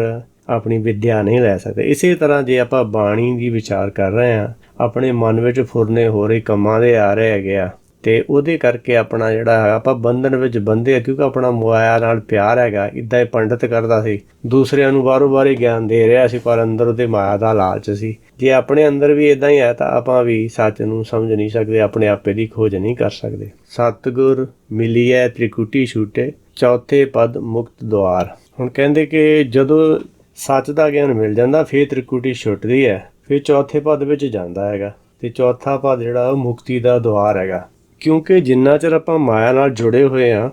ਆਪਣੀ ਵਿੱਦਿਆ ਨਹੀਂ ਲੈ ਸਕਦੇ। ਇਸੇ ਤਰ੍ਹਾਂ ਜੇ ਆਪਾਂ ਬਾਣੀ ਦੀ ਵਿਚਾਰ ਕਰ ਰਹੇ ਹਾਂ, ਆਪਣੇ ਮਨ ਵਿੱਚ ਫੁਰਨੇ ਹੋ ਰਹੇ ਕੰਮਾਂ ਦੇ ਆ ਰਹੇ ਹੈਗੇ ਆ, ਅਤੇ ਉਹਦੇ ਕਰਕੇ ਆਪਣਾ ਜਿਹੜਾ ਹੈਗਾ ਆਪਾਂ ਬੰਧਨ ਵਿੱਚ ਬੰਦੇ ਆ, ਕਿਉਂਕਿ ਆਪਣਾ ਮਾਇਆ ਨਾਲ ਪਿਆਰ ਹੈਗਾ। ਇੱਦਾਂ ਹੀ ਪੰਡਿਤ ਕਰਦਾ ਸੀ, ਦੂਸਰਿਆਂ ਨੂੰ ਬਾਹਰੋਂ ਬਾਹਰ ਗਿਆਨ ਦੇ ਰਿਹਾ ਸੀ, ਪਰ ਅੰਦਰ ਉਹਦੇ ਮਾਇਆ ਦਾ ਲਾਲਚ ਸੀ। ਜੇ ਆਪਣੇ ਅੰਦਰ ਵੀ ਇੱਦਾਂ ਹੀ ਹੈ ਤਾਂ ਆਪਾਂ ਵੀ ਸੱਚ ਨੂੰ ਸਮਝ ਨਹੀਂ ਸਕਦੇ, ਆਪਣੇ ਆਪੇ ਦੀ ਖੋਜ ਨਹੀਂ ਕਰ ਸਕਦੇ। ਸਤਿਗੁਰ ਮਿਲੀਐ ਤ੍ਰਿਕੁਟੀ ਛੂਟੇ, ਚੌਥੇ ਪਦ ਮੁਕਤ ਦੁਆਰ। ਹੁਣ ਕਹਿੰਦੇ ਕਿ ਜਦੋਂ ਸੱਚ ਦਾ ਗਿਆਨ ਮਿਲ ਜਾਂਦਾ ਫਿਰ ਤ੍ਰਿਕੁਟੀ ਛੁੱਟਦੀ ਹੈ, ਫਿਰ ਚੌਥੇ ਪਦ ਵਿੱਚ ਜਾਂਦਾ ਹੈਗਾ, ਅਤੇ ਚੌਥਾ ਪਦ ਜਿਹੜਾ ਉਹ ਮੁਕਤੀ ਦਾ ਦੁਆਰ ਹੈਗਾ। ਕਿਉਂਕਿ ਜਿੰਨਾ ਚਿਰ ਆਪਾਂ ਮਾਇਆ ਨਾਲ ਜੁੜੇ ਹੋਏ ਹਾਂ,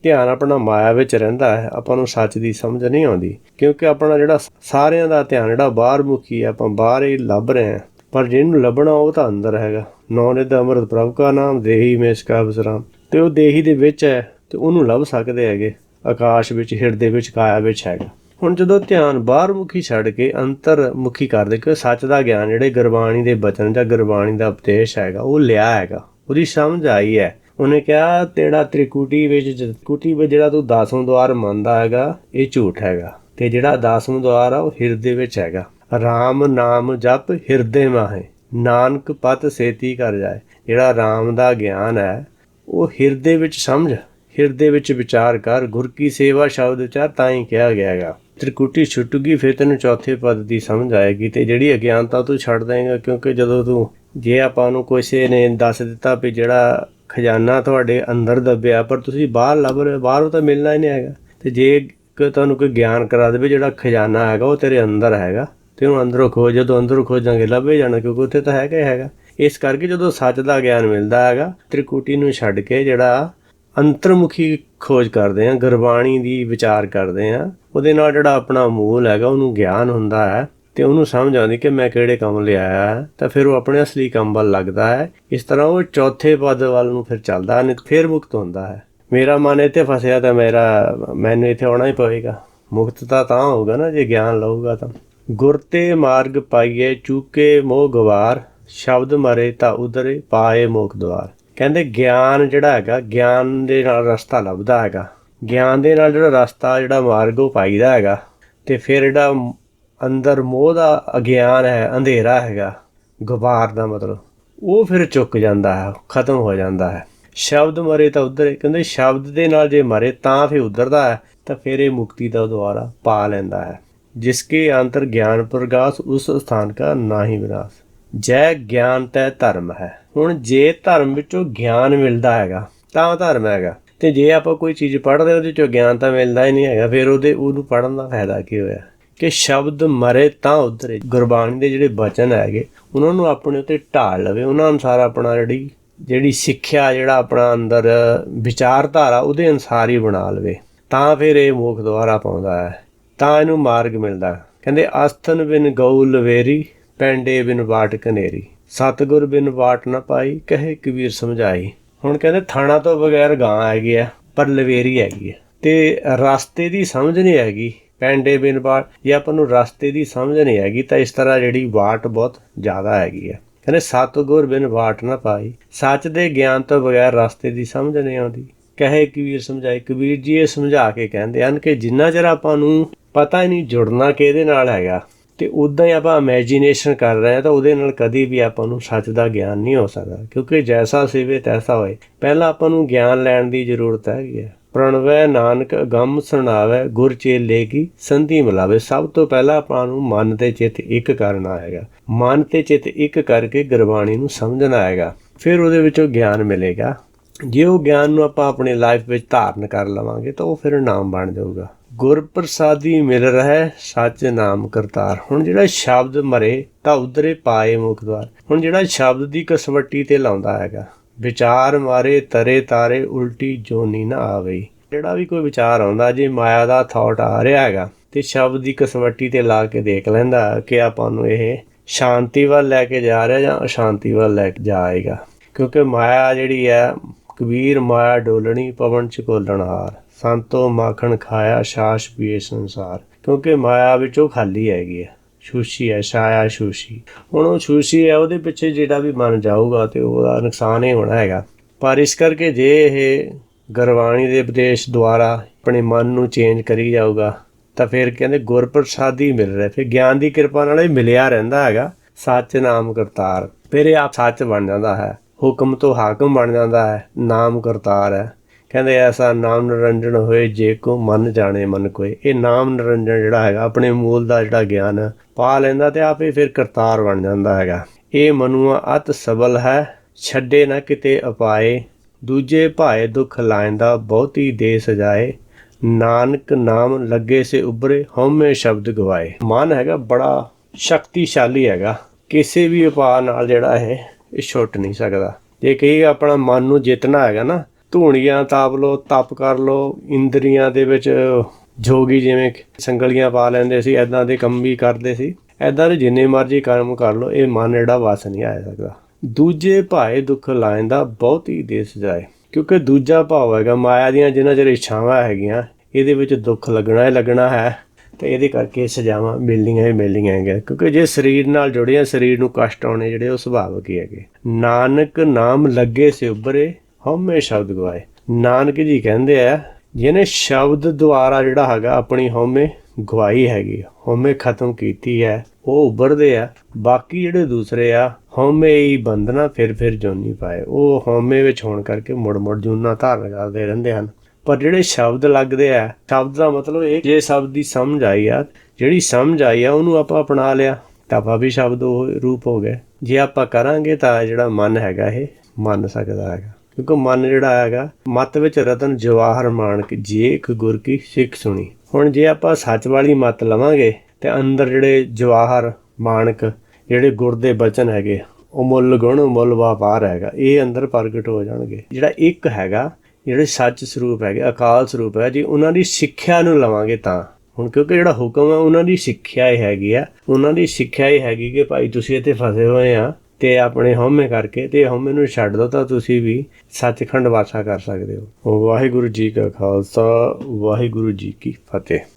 ਧਿਆਨ ਆਪਣਾ ਮਾਇਆ ਵਿੱਚ ਰਹਿੰਦਾ ਹੈ, ਆਪਾਂ ਨੂੰ ਸੱਚ ਦੀ ਸਮਝ ਨਹੀਂ ਆਉਂਦੀ, ਕਿਉਂਕਿ ਆਪਣਾ ਜਿਹੜਾ ਸਾਰਿਆਂ ਦਾ ਧਿਆਨ ਜਿਹੜਾ ਬਾਹਰ ਮੁਖੀ ਹੈ, ਆਪਾਂ ਬਾਹਰ ਹੀ ਲੱਭ ਰਹੇ ਹਾਂ, ਪਰ ਜਿਹਨੂੰ ਲੱਭਣਾ ਉਹ ਤਾਂ ਅੰਦਰ ਹੈਗਾ। ਨੌਨਿਧ ਅੰਮ੍ਰਿਤ ਪ੍ਰਭ ਕਾ ਨਾਮ, ਦੇਹੀ ਮੇਂ ਇਸਕਾ ਵਿਸਰਾਮ, ਅਤੇ ਉਹ ਦੇਹੀ ਦੇ ਵਿੱਚ ਹੈ ਅਤੇ ਉਹਨੂੰ ਲੱਭ ਸਕਦੇ ਹੈਗੇ, ਆਕਾਸ਼ ਵਿੱਚ, ਹਿਰਦੇ ਵਿੱਚ, ਕਾਇਆ ਵਿੱਚ ਹੈਗਾ। ਹੁਣ ਜਦੋਂ ਧਿਆਨ ਬਾਹਰ ਮੁਖੀ ਛੱਡ ਕੇ ਅੰਤਰਮੁਖੀ ਕਰਦੇ, ਕਿ ਸੱਚ ਦਾ ਗਿਆਨ ਜਿਹੜੇ ਗੁਰਬਾਣੀ ਦੇ ਬਚਨ ਜਾਂ ਗੁਰਬਾਣੀ ਦਾ ਉਪਦੇਸ਼ ਹੈਗਾ ਉਹ ਲਿਆ ਹੈਗਾ, ਉਹਦੀ ਸਮਝ ਆਈ ਹੈ। ਉਹਨੇ ਕਿਹਾ ਤੇਰਾ ਤ੍ਰਿਕੁਟੀ ਵਿੱਚ ਜਿਹੜਾ ਤੂੰ 10ਵਾਂ ਦੁਆਰ ਮੰਨਦਾ ਹੈਗਾ ਇਹ ਝੂਠ ਹੈਗਾ, ਅਤੇ ਜਿਹੜਾ 10ਵਾਂ ਦੁਆਰ ਆ ਉਹ ਹਿਰਦੇ ਵਿੱਚ ਹੈਗਾ। ਰਾਮ ਨਾਮ ਜਪ ਹਿਰਦੇ ਮਾਹੇ, ਨਾਨਕ ਪਤ ਸੇਤੀ ਕਰ ਜਾਏ। ਜਿਹੜਾ ਰਾਮ ਦਾ ਗਿਆਨ ਹੈ ਉਹ ਹਿਰਦੇ ਵਿੱਚ ਸਮਝ, ਹਿਰਦੇ ਵਿੱਚ ਵਿਚਾਰ ਕਰ, ਗੁਰ ਕੀ ਸੇਵਾ ਸ਼ਬਦ ਉਚਾਰ, ਤਾਂ ਹੀ ਕਿਹਾ ਗਿਆ ਹੈਗਾ। ਤ੍ਰਿਕੁਟੀ ਛੁੱਟੂਗੀ ਫਿਰ ਤੈਨੂੰ ਚੌਥੇ ਪਦ ਦੀ ਸਮਝ ਆਏਗੀ, ਅਤੇ ਜਿਹੜੀ ਅਗਿਆਨਤਾ ਤੂੰ ਛੱਡ ਦੇਂਗਾ। ਕਿਉਂਕਿ ਜਦੋਂ ਤੂੰ ਜੇ ਆਪਾਂ ਨੂੰ ਕਿਸੇ ਨੇ ਦੱਸ ਦਿੱਤਾ ਵੀ ਜਿਹੜਾ ਖਜ਼ਾਨਾ ਤੁਹਾਡੇ ਅੰਦਰ ਦੱਬਿਆ, ਪਰ ਤੁਸੀਂ ਬਾਹਰ ਲੱਭ ਰਹੇ, ਬਾਹਰੋਂ ਤਾਂ ਮਿਲਣਾ ਹੀ ਨਹੀਂ ਹੈਗਾ। ਅਤੇ ਜੇ ਤੁਹਾਨੂੰ ਕੋਈ ਗਿਆਨ ਕਰਾ ਦੇਵੇ ਜਿਹੜਾ ਖਜ਼ਾਨਾ ਹੈਗਾ ਉਹ ਤੇਰੇ ਅੰਦਰ ਹੈਗਾ, ਅਤੇ ਉਹਨੂੰ ਅੰਦਰੋਂ ਖੋਜ, ਜਦੋਂ ਅੰਦਰੋਂ ਖੋਜਾਂਗੇ ਲੱਭੇ ਜਾਣਾ, ਕਿਉਂਕਿ ਉੱਥੇ ਤਾਂ ਹੈਗਾ ਹੀ ਹੈਗਾ। ਇਸ ਕਰਕੇ ਜਦੋਂ ਸੱਚ ਦਾ ਗਿਆਨ ਮਿਲਦਾ ਹੈਗਾ, ਤ੍ਰਿਕੁਟੀ ਨੂੰ ਛੱਡ ਕੇ ਜਿਹੜਾ ਅੰਤਰਮੁਖੀ ਖੋਜ ਕਰਦੇ ਹਾਂ, ਗੁਰਬਾਣੀ ਦੀ ਵਿਚਾਰ ਕਰਦੇ ਹਾਂ, ਉਹਦੇ ਨਾਲ ਜਿਹੜਾ ਆਪਣਾ ਮੂਲ ਹੈਗਾ ਉਹਨੂੰ ਗਿਆਨ ਹੁੰਦਾ ਹੈ, ਅਤੇ ਉਹਨੂੰ ਸਮਝ ਆਉਂਦੀ ਕਿ ਮੈਂ ਕਿਹੜੇ ਕੰਮ ਲਈ ਆਇਆ ਹੈ, ਤਾਂ ਫਿਰ ਉਹ ਆਪਣੇ ਅਸਲੀ ਕੰਮ ਵੱਲ ਲੱਗਦਾ ਹੈ। ਇਸ ਤਰ੍ਹਾਂ ਉਹ ਚੌਥੇ ਪਦ ਵੱਲ ਨੂੰ ਫਿਰ ਚੱਲਦਾ ਹੈ, ਫਿਰ ਮੁਕਤ ਹੁੰਦਾ ਹੈ। ਮੇਰਾ ਮਨ ਇੱਥੇ ਫਸਿਆ ਤਾਂ ਮੈਨੂੰ ਇੱਥੇ ਆਉਣਾ ਹੀ ਪਵੇਗਾ। ਮੁਕਤ ਤਾਂ ਹੋਊਗਾ ਨਾ ਜੇ ਗਿਆਨ ਲਊਗਾ ਤਾਂ। ਗੁਰ ਤੇ ਮਾਰਗ ਪਾਈਏ ਚੂਕੇ ਮੋਹ ਗਵਾਰ, ਸ਼ਬਦ ਮਰੇ ਤਾਂ ਉਧਰੇ ਪਾਏ ਮੋਖ ਦੁਆਰ। ਕਹਿੰਦੇ ਗਿਆਨ ਜਿਹੜਾ ਹੈਗਾ, ਗਿਆਨ ਦੇ ਨਾਲ ਰਸਤਾ ਲੱਭਦਾ ਹੈਗਾ, ਗਿਆਨ ਦੇ ਨਾਲ ਜਿਹੜਾ ਰਸਤਾ ਜਿਹੜਾ ਮਾਰਗ ਉਹ ਪਾਈਦਾ ਹੈਗਾ, ਅਤੇ ਫਿਰ ਜਿਹੜਾ ਅੰਦਰ ਮੋਹ ਦਾ ਅਗਿਆਨ ਹੈ, ਅੰਧੇਰਾ ਹੈਗਾ, ਗੁਬਾਰ ਦਾ ਮਤਲਬ, ਉਹ ਫਿਰ ਚੁੱਕ ਜਾਂਦਾ ਹੈ, ਖਤਮ ਹੋ ਜਾਂਦਾ ਹੈ। ਸ਼ਬਦ ਮਰੇ ਤਾਂ ਉਧਰੇ, ਕਹਿੰਦੇ ਸ਼ਬਦ ਦੇ ਨਾਲ ਜੇ ਮਰੇ ਤਾਂ ਫਿਰ ਉਧਰਦਾ ਹੈ, ਤਾਂ ਫਿਰ ਇਹ ਮੁਕਤੀ ਦਾ ਦੁਆਰਾ ਪਾ ਲੈਂਦਾ ਹੈ। ਜਿਸਕੇ ਅੰਤਰ ਗਿਆਨ ਪ੍ਰਗਾਸ, ਉਸ ਸਥਾਨ ਕਾ ਨਾਹੀ ਵਿਨਾਸ਼। ਜੈ ਗਿਆਨ ਤੈ ਧਰਮ ਹੈ। ਹੁਣ ਜੇ ਧਰਮ ਵਿੱਚੋਂ ਗਿਆਨ ਮਿਲਦਾ ਹੈਗਾ ਤਾਂ ਧਰਮ ਹੈਗਾ, ਅਤੇ ਜੇ ਆਪਾਂ ਕੋਈ ਚੀਜ਼ ਪੜ੍ਹਦੇ ਉਹਦੇ 'ਚੋਂ ਗਿਆਨ ਤਾਂ ਮਿਲਦਾ ਹੀ ਨਹੀਂ ਹੈਗਾ, ਫਿਰ ਉਹਨੂੰ ਪੜ੍ਹਨ ਦਾ ਫਾਇਦਾ ਕੀ ਹੋਇਆ। ਕਿ ਸ਼ਬਦ ਮਰੇ ਤਾਂ ਉਧਰੇ, ਗੁਰਬਾਣੀ ਦੇ ਜਿਹੜੇ ਬਚਨ ਹੈਗੇ ਉਹਨਾਂ ਨੂੰ ਆਪਣੇ ਉੱਤੇ ਢਾਲ ਲਵੇ, ਉਹਨਾਂ ਅਨੁਸਾਰ ਆਪਣਾ ਜਿਹੜੀ ਸਿੱਖਿਆ, ਜਿਹੜਾ ਆਪਣਾ ਅੰਦਰ ਵਿਚਾਰਧਾਰਾ ਉਹਦੇ ਅਨੁਸਾਰ ਹੀ ਬਣਾ ਲਵੇ, ਤਾਂ ਫਿਰ ਇਹ ਮੋਖ ਦੁਆਰਾ ਪਾਉਂਦਾ ਹੈ, ਤਾਂ ਇਹਨੂੰ ਮਾਰਗ ਮਿਲਦਾ। ਕਹਿੰਦੇ ਆਸਥਨ ਬਿਨ ਗਊ ਲਵੇਰੀ, ਪੈਂਡੇ ਬਿਨ ਬਾਟ ਕਨੇਰੀ, ਸਤਿਗੁਰ ਬਿਨ ਬਾਟ ਨਾ ਪਾਈ, ਕਹੇ ਕਬੀਰ ਸਮਝਾਈ। ਹੁਣ ਕਹਿੰਦੇ ਥਾਣਾ ਤੋਂ ਬਗੈਰ ਗਾਂ ਹੈਗੀ ਆ, ਪਰ ਲਵੇਰੀ ਹੈਗੀ ਹੈ, ਅਤੇ ਰਸਤੇ ਦੀ ਸਮਝ ਨਹੀਂ ਹੈਗੀ। ਪੈਂਡੇ ਬਿਨ ਬਾਟ, ਜੇ ਆਪਾਂ ਨੂੰ ਰਸਤੇ ਦੀ ਸਮਝ ਨਹੀਂ ਹੈਗੀ ਤਾਂ ਇਸ ਤਰ੍ਹਾਂ ਜਿਹੜੀ ਬਾਟ ਬਹੁਤ ਜ਼ਿਆਦਾ ਹੈਗੀ ਹੈ। ਕਹਿੰਦੇ ਸਤਿਗੁਰ ਬਿਨ ਬਾਟ ਨਾ ਪਾਈ, ਸੱਚ ਦੇ ਗਿਆਨ ਤੋਂ ਬਗੈਰ ਰਸਤੇ ਦੀ ਸਮਝ ਨਹੀਂ ਆਉਂਦੀ। ਕਹੇ ਕਬੀਰ ਸਮਝਾਈ, ਕਬੀਰ ਜੀ ਇਹ ਸਮਝਾ ਕੇ ਕਹਿੰਦੇ ਹਨ ਕਿ ਜਿੰਨਾ ਚਿਰ ਆਪਾਂ ਨੂੰ ਪਤਾ ਹੀ ਨਹੀਂ ਜੁੜਨਾ ਕਿਹਦੇ ਨਾਲ ਹੈਗਾ, ਅਤੇ ਉੱਦਾਂ ਹੀ ਆਪਾਂ ਇਮੈਜੀਨੇਸ਼ਨ ਕਰ ਰਹੇ ਹਾਂ, ਤਾਂ ਉਹਦੇ ਨਾਲ ਕਦੇ ਵੀ ਆਪਾਂ ਨੂੰ ਸੱਚ ਦਾ ਗਿਆਨ ਨਹੀਂ ਹੋ ਸਕਦਾ। ਕਿਉਂਕਿ ਜੈਸਾ ਸੇਵੇ ਤੈਸਾ ਹੋਏ, ਪਹਿਲਾਂ ਆਪਾਂ ਨੂੰ ਗਿਆਨ ਲੈਣ ਦੀ ਜ਼ਰੂਰਤ ਹੈਗੀ ਹੈ। ਪ੍ਰਣਵੈ ਨਾਨਕ ਅਗੰਮ ਸੁਣਾਵੇ, ਗੁਰ ਚੇਲੇ ਕੀ ਸੰਧੀ ਮਿਲਾਵੇ। ਸਭ ਤੋਂ ਪਹਿਲਾਂ ਆਪਾਂ ਨੂੰ ਮਨ ਤੇ ਚਿੱਤ ਇੱਕ ਕਰਨਾ ਹੈਗਾ, ਮਨ ਤੇ ਚਿੱਤ ਇੱਕ ਕਰਕੇ ਗੁਰਬਾਣੀ ਨੂੰ ਸਮਝਣਾ ਹੈਗਾ, ਫਿਰ ਉਹਦੇ ਵਿੱਚੋਂ ਗਿਆਨ ਮਿਲੇਗਾ। ਜੇ ਉਹ ਗਿਆਨ ਨੂੰ ਆਪਾਂ ਆਪਣੀ ਲਾਈਫ ਵਿੱਚ ਧਾਰਨ ਕਰ ਲਵਾਂਗੇ ਤਾਂ ਉਹ ਫਿਰ ਨਾਮ ਬਣ ਜਾਊਗਾ। ਗੁਰ ਪ੍ਰਸਾਦੀ ਮਿਲ ਰਹਿ, ਸੱਚ ਨਾਮ ਕਰਤਾਰ। ਹੁਣ ਜਿਹੜਾ ਸ਼ਬਦ ਮਰੇ ਤਾਂ ਉਧਰੇ ਪਾਏ ਮੁਖ ਦੁਆਰ। ਹੁਣ ਜਿਹੜਾ ਸ਼ਬਦ ਦੀ ਕਸਵੱਟੀ ਤੇ ਲਾਉਂਦਾ ਹੈਗਾ, ਵਿਚਾਰ ਮਾਰੇ ਤਰੇ ਤਾਰੇ, ਉਲਟੀ ਜੋਨੀ ਨਾ ਆਵੇ। ਜਿਹੜਾ ਵੀ ਕੋਈ ਵਿਚਾਰ ਆਉਂਦਾ, ਜੇ ਮਾਇਆ ਦਾ ਥਾਟ ਆ ਰਿਹਾ ਹੈਗਾ, ਤੇ ਸ਼ਬਦ ਦੀ ਕਸਵੱਟੀ ਤੇ ਲਾ ਕੇ ਦੇਖ ਲੈਂਦਾ ਕਿ ਆਪਾਂ ਨੂੰ ਇਹ ਸ਼ਾਂਤੀ ਵੱਲ ਲੈ ਕੇ ਜਾ ਰਿਹਾ ਜਾਂ ਅਸ਼ਾਂਤੀ ਵੱਲ ਲੈ ਕੇ ਜਾਏਗਾ। ਕਿਉਂਕਿ ਮਾਇਆ ਜਿਹੜੀ ਹੈ, ਕਬੀਰ ਮਾਇਆ ਡੋਲਣੀ ਪਵਨ ਚ ਘੋਲਣ ਹਾਰ, ਸੰਤੋ ਮਾਖਣ ਖਾਇਆ ਛਾਛ ਪੀਏ ਸੰਸਾਰ। ਕਿਉਂਕਿ ਮਾਇਆ ਵਿੱਚੋਂ ਖਾਲੀ ਹੈਗੀ ਹੈ, ਛੂਛੀ ਹੈ, ਛਾਇਆ ਛੂਛੀ। ਹੁਣ ਉਹ ਛੂਛੀ ਹੈ, ਉਹਦੇ ਪਿੱਛੇ ਜਿਹੜਾ ਵੀ ਮਨ ਜਾਊਗਾ ਤੇ ਉਹਦਾ ਨੁਕਸਾਨ ਹੀ ਹੋਣਾ ਹੈਗਾ। ਪਰ ਇਸ ਕਰਕੇ ਜੇ ਇਹ ਗੁਰਬਾਣੀ ਦੇ ਉਪਦੇਸ਼ ਦੁਆਰਾ ਆਪਣੇ ਮਨ ਨੂੰ ਚੇਂਜ ਕਰੀ ਜਾਊਗਾ ਤਾਂ ਫਿਰ ਕਹਿੰਦੇ ਗੁਰਪ੍ਰਸਾਦੀ ਮਿਲ ਰਿਹਾ, ਫਿਰ ਗਿਆਨ ਦੀ ਕਿਰਪਾ ਨਾਲ ਇਹ ਮਿਲਿਆ ਰਹਿੰਦਾ ਹੈਗਾ। ਸੱਚ ਨਾਮ ਕਰਤਾਰ, ਫਿਰ ਇਹ ਆਪ ਸੱਚ ਬਣ ਜਾਂਦਾ ਹੈ, ਹੁਕਮ ਤੋਂ ਹਾਕਮ ਬਣ ਜਾਂਦਾ ਹੈ, ਨਾਮ ਕਰਤਾਰ ਹੈ। ਕਹਿੰਦੇ ਐਸਾ ਨਾਮ ਨਿਰੰਜਨ ਹੋਏ ਜੇ ਕੋ ਮਨ ਜਾਣੇ ਮਨ ਕੋਏ। ਇਹ ਨਾਮ ਨਿਰੰਜਨ ਜਿਹੜਾ ਹੈਗਾ ਆਪਣੇ ਮੂਲ ਦਾ ਜਿਹੜਾ ਗਿਆਨ ਪਾ ਲੈਂਦਾ ਤੇ ਆਪੇ ਫਿਰ ਕਰਤਾਰ ਬਣ ਜਾਂਦਾ ਹੈਗਾ। ਇਹ ਮਨੁਆ ਅਤ ਸਬਲ ਹੈ, ਛੱਡੇ ਨਾ ਕਿਤੇ ਅਪਾਏ, ਦੂਜੇ ਭਾਏ ਦੁੱਖ ਲਾਇੰਦਾ ਬਹੁਤੀ ਦੇ ਸਜਾਏ, ਨਾਨਕ ਨਾਮ ਲੱਗੇ ਸੇ ਉਭਰੇ ਹਉਮੈ ਸ਼ਬਦ ਗਵਾਏ। ਮਨ ਹੈਗਾ ਬੜਾ ਸ਼ਕਤੀਸ਼ਾਲੀ ਹੈਗਾ, ਕਿਸੇ ਵੀ ਉਪਾਅ ਨਾਲ ਜਿਹੜਾ ਇਹ ਛੁੱਟ ਨਹੀਂ ਸਕਦਾ। ਜੇ ਕਹੀ ਆਪਣਾ ਮਨ ਨੂੰ ਜਿੱਤਣਾ ਹੈਗਾ ਨਾ, ਧੂਣੀਆਂ ਤਾਪ ਲਓ, ਤਪ ਕਰ ਲਓ, ਇੰਦਰੀਆਂ ਦੇ ਵਿੱਚ ਜੋਗੀ ਜਿਵੇਂ ਸੰਗਲੀਆਂ ਪਾ ਲੈਂਦੇ ਸੀ, ਇੱਦਾਂ ਦੇ ਕੰਮ ਵੀ ਕਰਦੇ ਸੀ। ਇੱਦਾਂ ਦੇ ਜਿੰਨੇ ਮਰਜ਼ੀ ਕਰਮ ਕਰ ਲਓ, ਇਹ ਮਨ ਜਿਹੜਾ ਵਸ ਨਹੀਂ ਆ ਸਕਦਾ। ਦੂਜੇ ਭਾਏ ਦੁੱਖ ਲਾਇੰਦਾ ਬਹੁਤੀ ਦੇ ਸਜਾਏ, ਕਿਉਂਕਿ ਦੂਜਾ ਭਾਵ ਹੈਗਾ ਮਾਇਆ ਦੀਆਂ ਜਿੰਨਾ ਚਿਰ ਇੱਛਾਵਾਂ ਹੈਗੀਆਂ, ਇਹਦੇ ਵਿੱਚ ਦੁੱਖ ਲੱਗਣਾ ਹੀ ਲੱਗਣਾ ਹੈ ਤੇ ਇਹਦੇ ਕਰਕੇ ਸਜ਼ਾਵਾਂ ਮਿਲਣੀਆਂ ਹੀ ਮਿਲਣੀਆਂ ਹੈਗੀਆਂ। ਕਿਉਂਕਿ ਜੇ ਸਰੀਰ ਨਾਲ ਜੁੜੇ ਆ, ਸਰੀਰ ਨੂੰ ਕਸ਼ਟ ਆਉਣੇ ਜਿਹੜੇ ਉਹ ਸੁਭਾਵਿਕ ਹੀ ਹੈਗੇ। ਨਾਨਕ ਨਾਮ ਲੱਗੇ ਸੇ ਉਭਰੇ ਹਉਮੈ ਸ਼ਬਦ ਗਵਾਏ। ਨਾਨਕ ਜੀ ਕਹਿੰਦੇ ਆ ਜਿਹਨੇ ਸ਼ਬਦ ਦੁਆਰਾ ਜਿਹੜਾ ਹੈਗਾ ਆਪਣੀ ਹਉਮੈ ਗਵਾਈ ਹੈਗੀ, ਹਉਮੈ ਖਤਮ ਕੀਤੀ ਹੈ, ਉਹ ਉੱਭਰਦੇ ਆ। ਬਾਕੀ ਜਿਹੜੇ ਦੂਸਰੇ ਆ ਹਉਮੈ ਹੀ ਬੰਧਨਾ ਫਿਰ ਜੋਨੀ ਪਾਏ, ਉਹ ਹਉਮੈ ਵਿੱਚ ਹੋਣ ਕਰਕੇ ਮੁੜ ਜੂਨਾ ਧਾਰਨ ਕਰਦੇ ਰਹਿੰਦੇ ਹਨ। ਪਰ ਜਿਹੜੇ ਸ਼ਬਦ ਲੱਗਦੇ ਆ, ਸ਼ਬਦ ਦਾ ਮਤਲਬ ਇਹ ਜੇ ਸ਼ਬਦ ਦੀ ਸਮਝ ਆਈ ਆ, ਜਿਹੜੀ ਸਮਝ ਆਈ ਆ ਉਹਨੂੰ ਆਪਾਂ ਅਪਣਾ ਲਿਆ ਤਾਂ ਆਪਾਂ ਵੀ ਸ਼ਬਦ ਉਹ ਰੂਪ ਹੋ ਗਏ। ਜੇ ਆਪਾਂ ਕਰਾਂਗੇ ਤਾਂ ਜਿਹੜਾ ਮਨ ਹੈਗਾ ਇਹ ਮੰਨ ਸਕਦਾ ਹੈਗਾ। ਕਿਉਂਕਿ ਮਨ ਜਿਹੜਾ ਹੈਗਾ ਮੱਤ ਵਿੱਚ ਰਤਨ ਜਵਾਹਰ ਮਾਣਕ, ਜੇ ਇੱਕ ਗੁਰ ਕੀ ਸਿੱਖ ਸੁਣੀ। ਹੁਣ ਜੇ ਆਪਾਂ ਸੱਚ ਵਾਲੀ ਮੱਤ ਲਵਾਂਗੇ ਤੇ ਅੰਦਰ ਜਿਹੜੇ ਜਵਾਹਰ ਮਾਣਕ ਜਿਹੜੇ ਗੁਰ ਦੇ ਬਚਨ ਹੈਗੇ, ਉਹ ਮੁੱਲ ਗੁਣ ਮੁੱਲ ਵਪਾਰ ਹੈਗਾ, ਇਹ ਅੰਦਰ ਪ੍ਰਗਟ ਹੋ ਜਾਣਗੇ। ਜਿਹੜਾ ਇੱਕ ਹੈਗਾ, ਜਿਹੜੇ ਸੱਚ ਸਰੂਪ ਹੈਗੇ, ਅਕਾਲ ਸਰੂਪ ਹੈ, ਜੇ ਉਹਨਾਂ ਦੀ ਸਿੱਖਿਆ ਨੂੰ ਲਵਾਂਗੇ ਤਾਂ। ਹੁਣ ਕਿਉਂਕਿ ਜਿਹੜਾ ਹੁਕਮ ਹੈ ਉਹਨਾਂ ਦੀ ਸਿੱਖਿਆ ਹੀ ਹੈਗੀ ਆ, ਉਹਨਾਂ ਦੀ ਸਿੱਖਿਆ ਹੀ ਹੈਗੀ ਕਿ ਭਾਈ ਤੁਸੀਂ ਇੱਥੇ ਫਸੇ ਹੋਏ ਆ ਤੇ ਆਪਣੇ ਹਉਮੈ ਕਰਕੇ ਤੇ ਹਉਮੈ ਨੂੰ ਛੱਡ ਦਿਓ ਤਾਂ ਤੁਸੀਂ ਵੀ ਸੱਚਖੰਡ ਵਾਸਾ ਕਰ ਸਕਦੇ ਹੋ। ਵਾਹਿਗੁਰੂ ਜੀ ਕਾ ਖਾਲਸਾ, ਵਾਹਿਗੁਰੂ ਜੀ ਕੀ ਫਤਿਹ।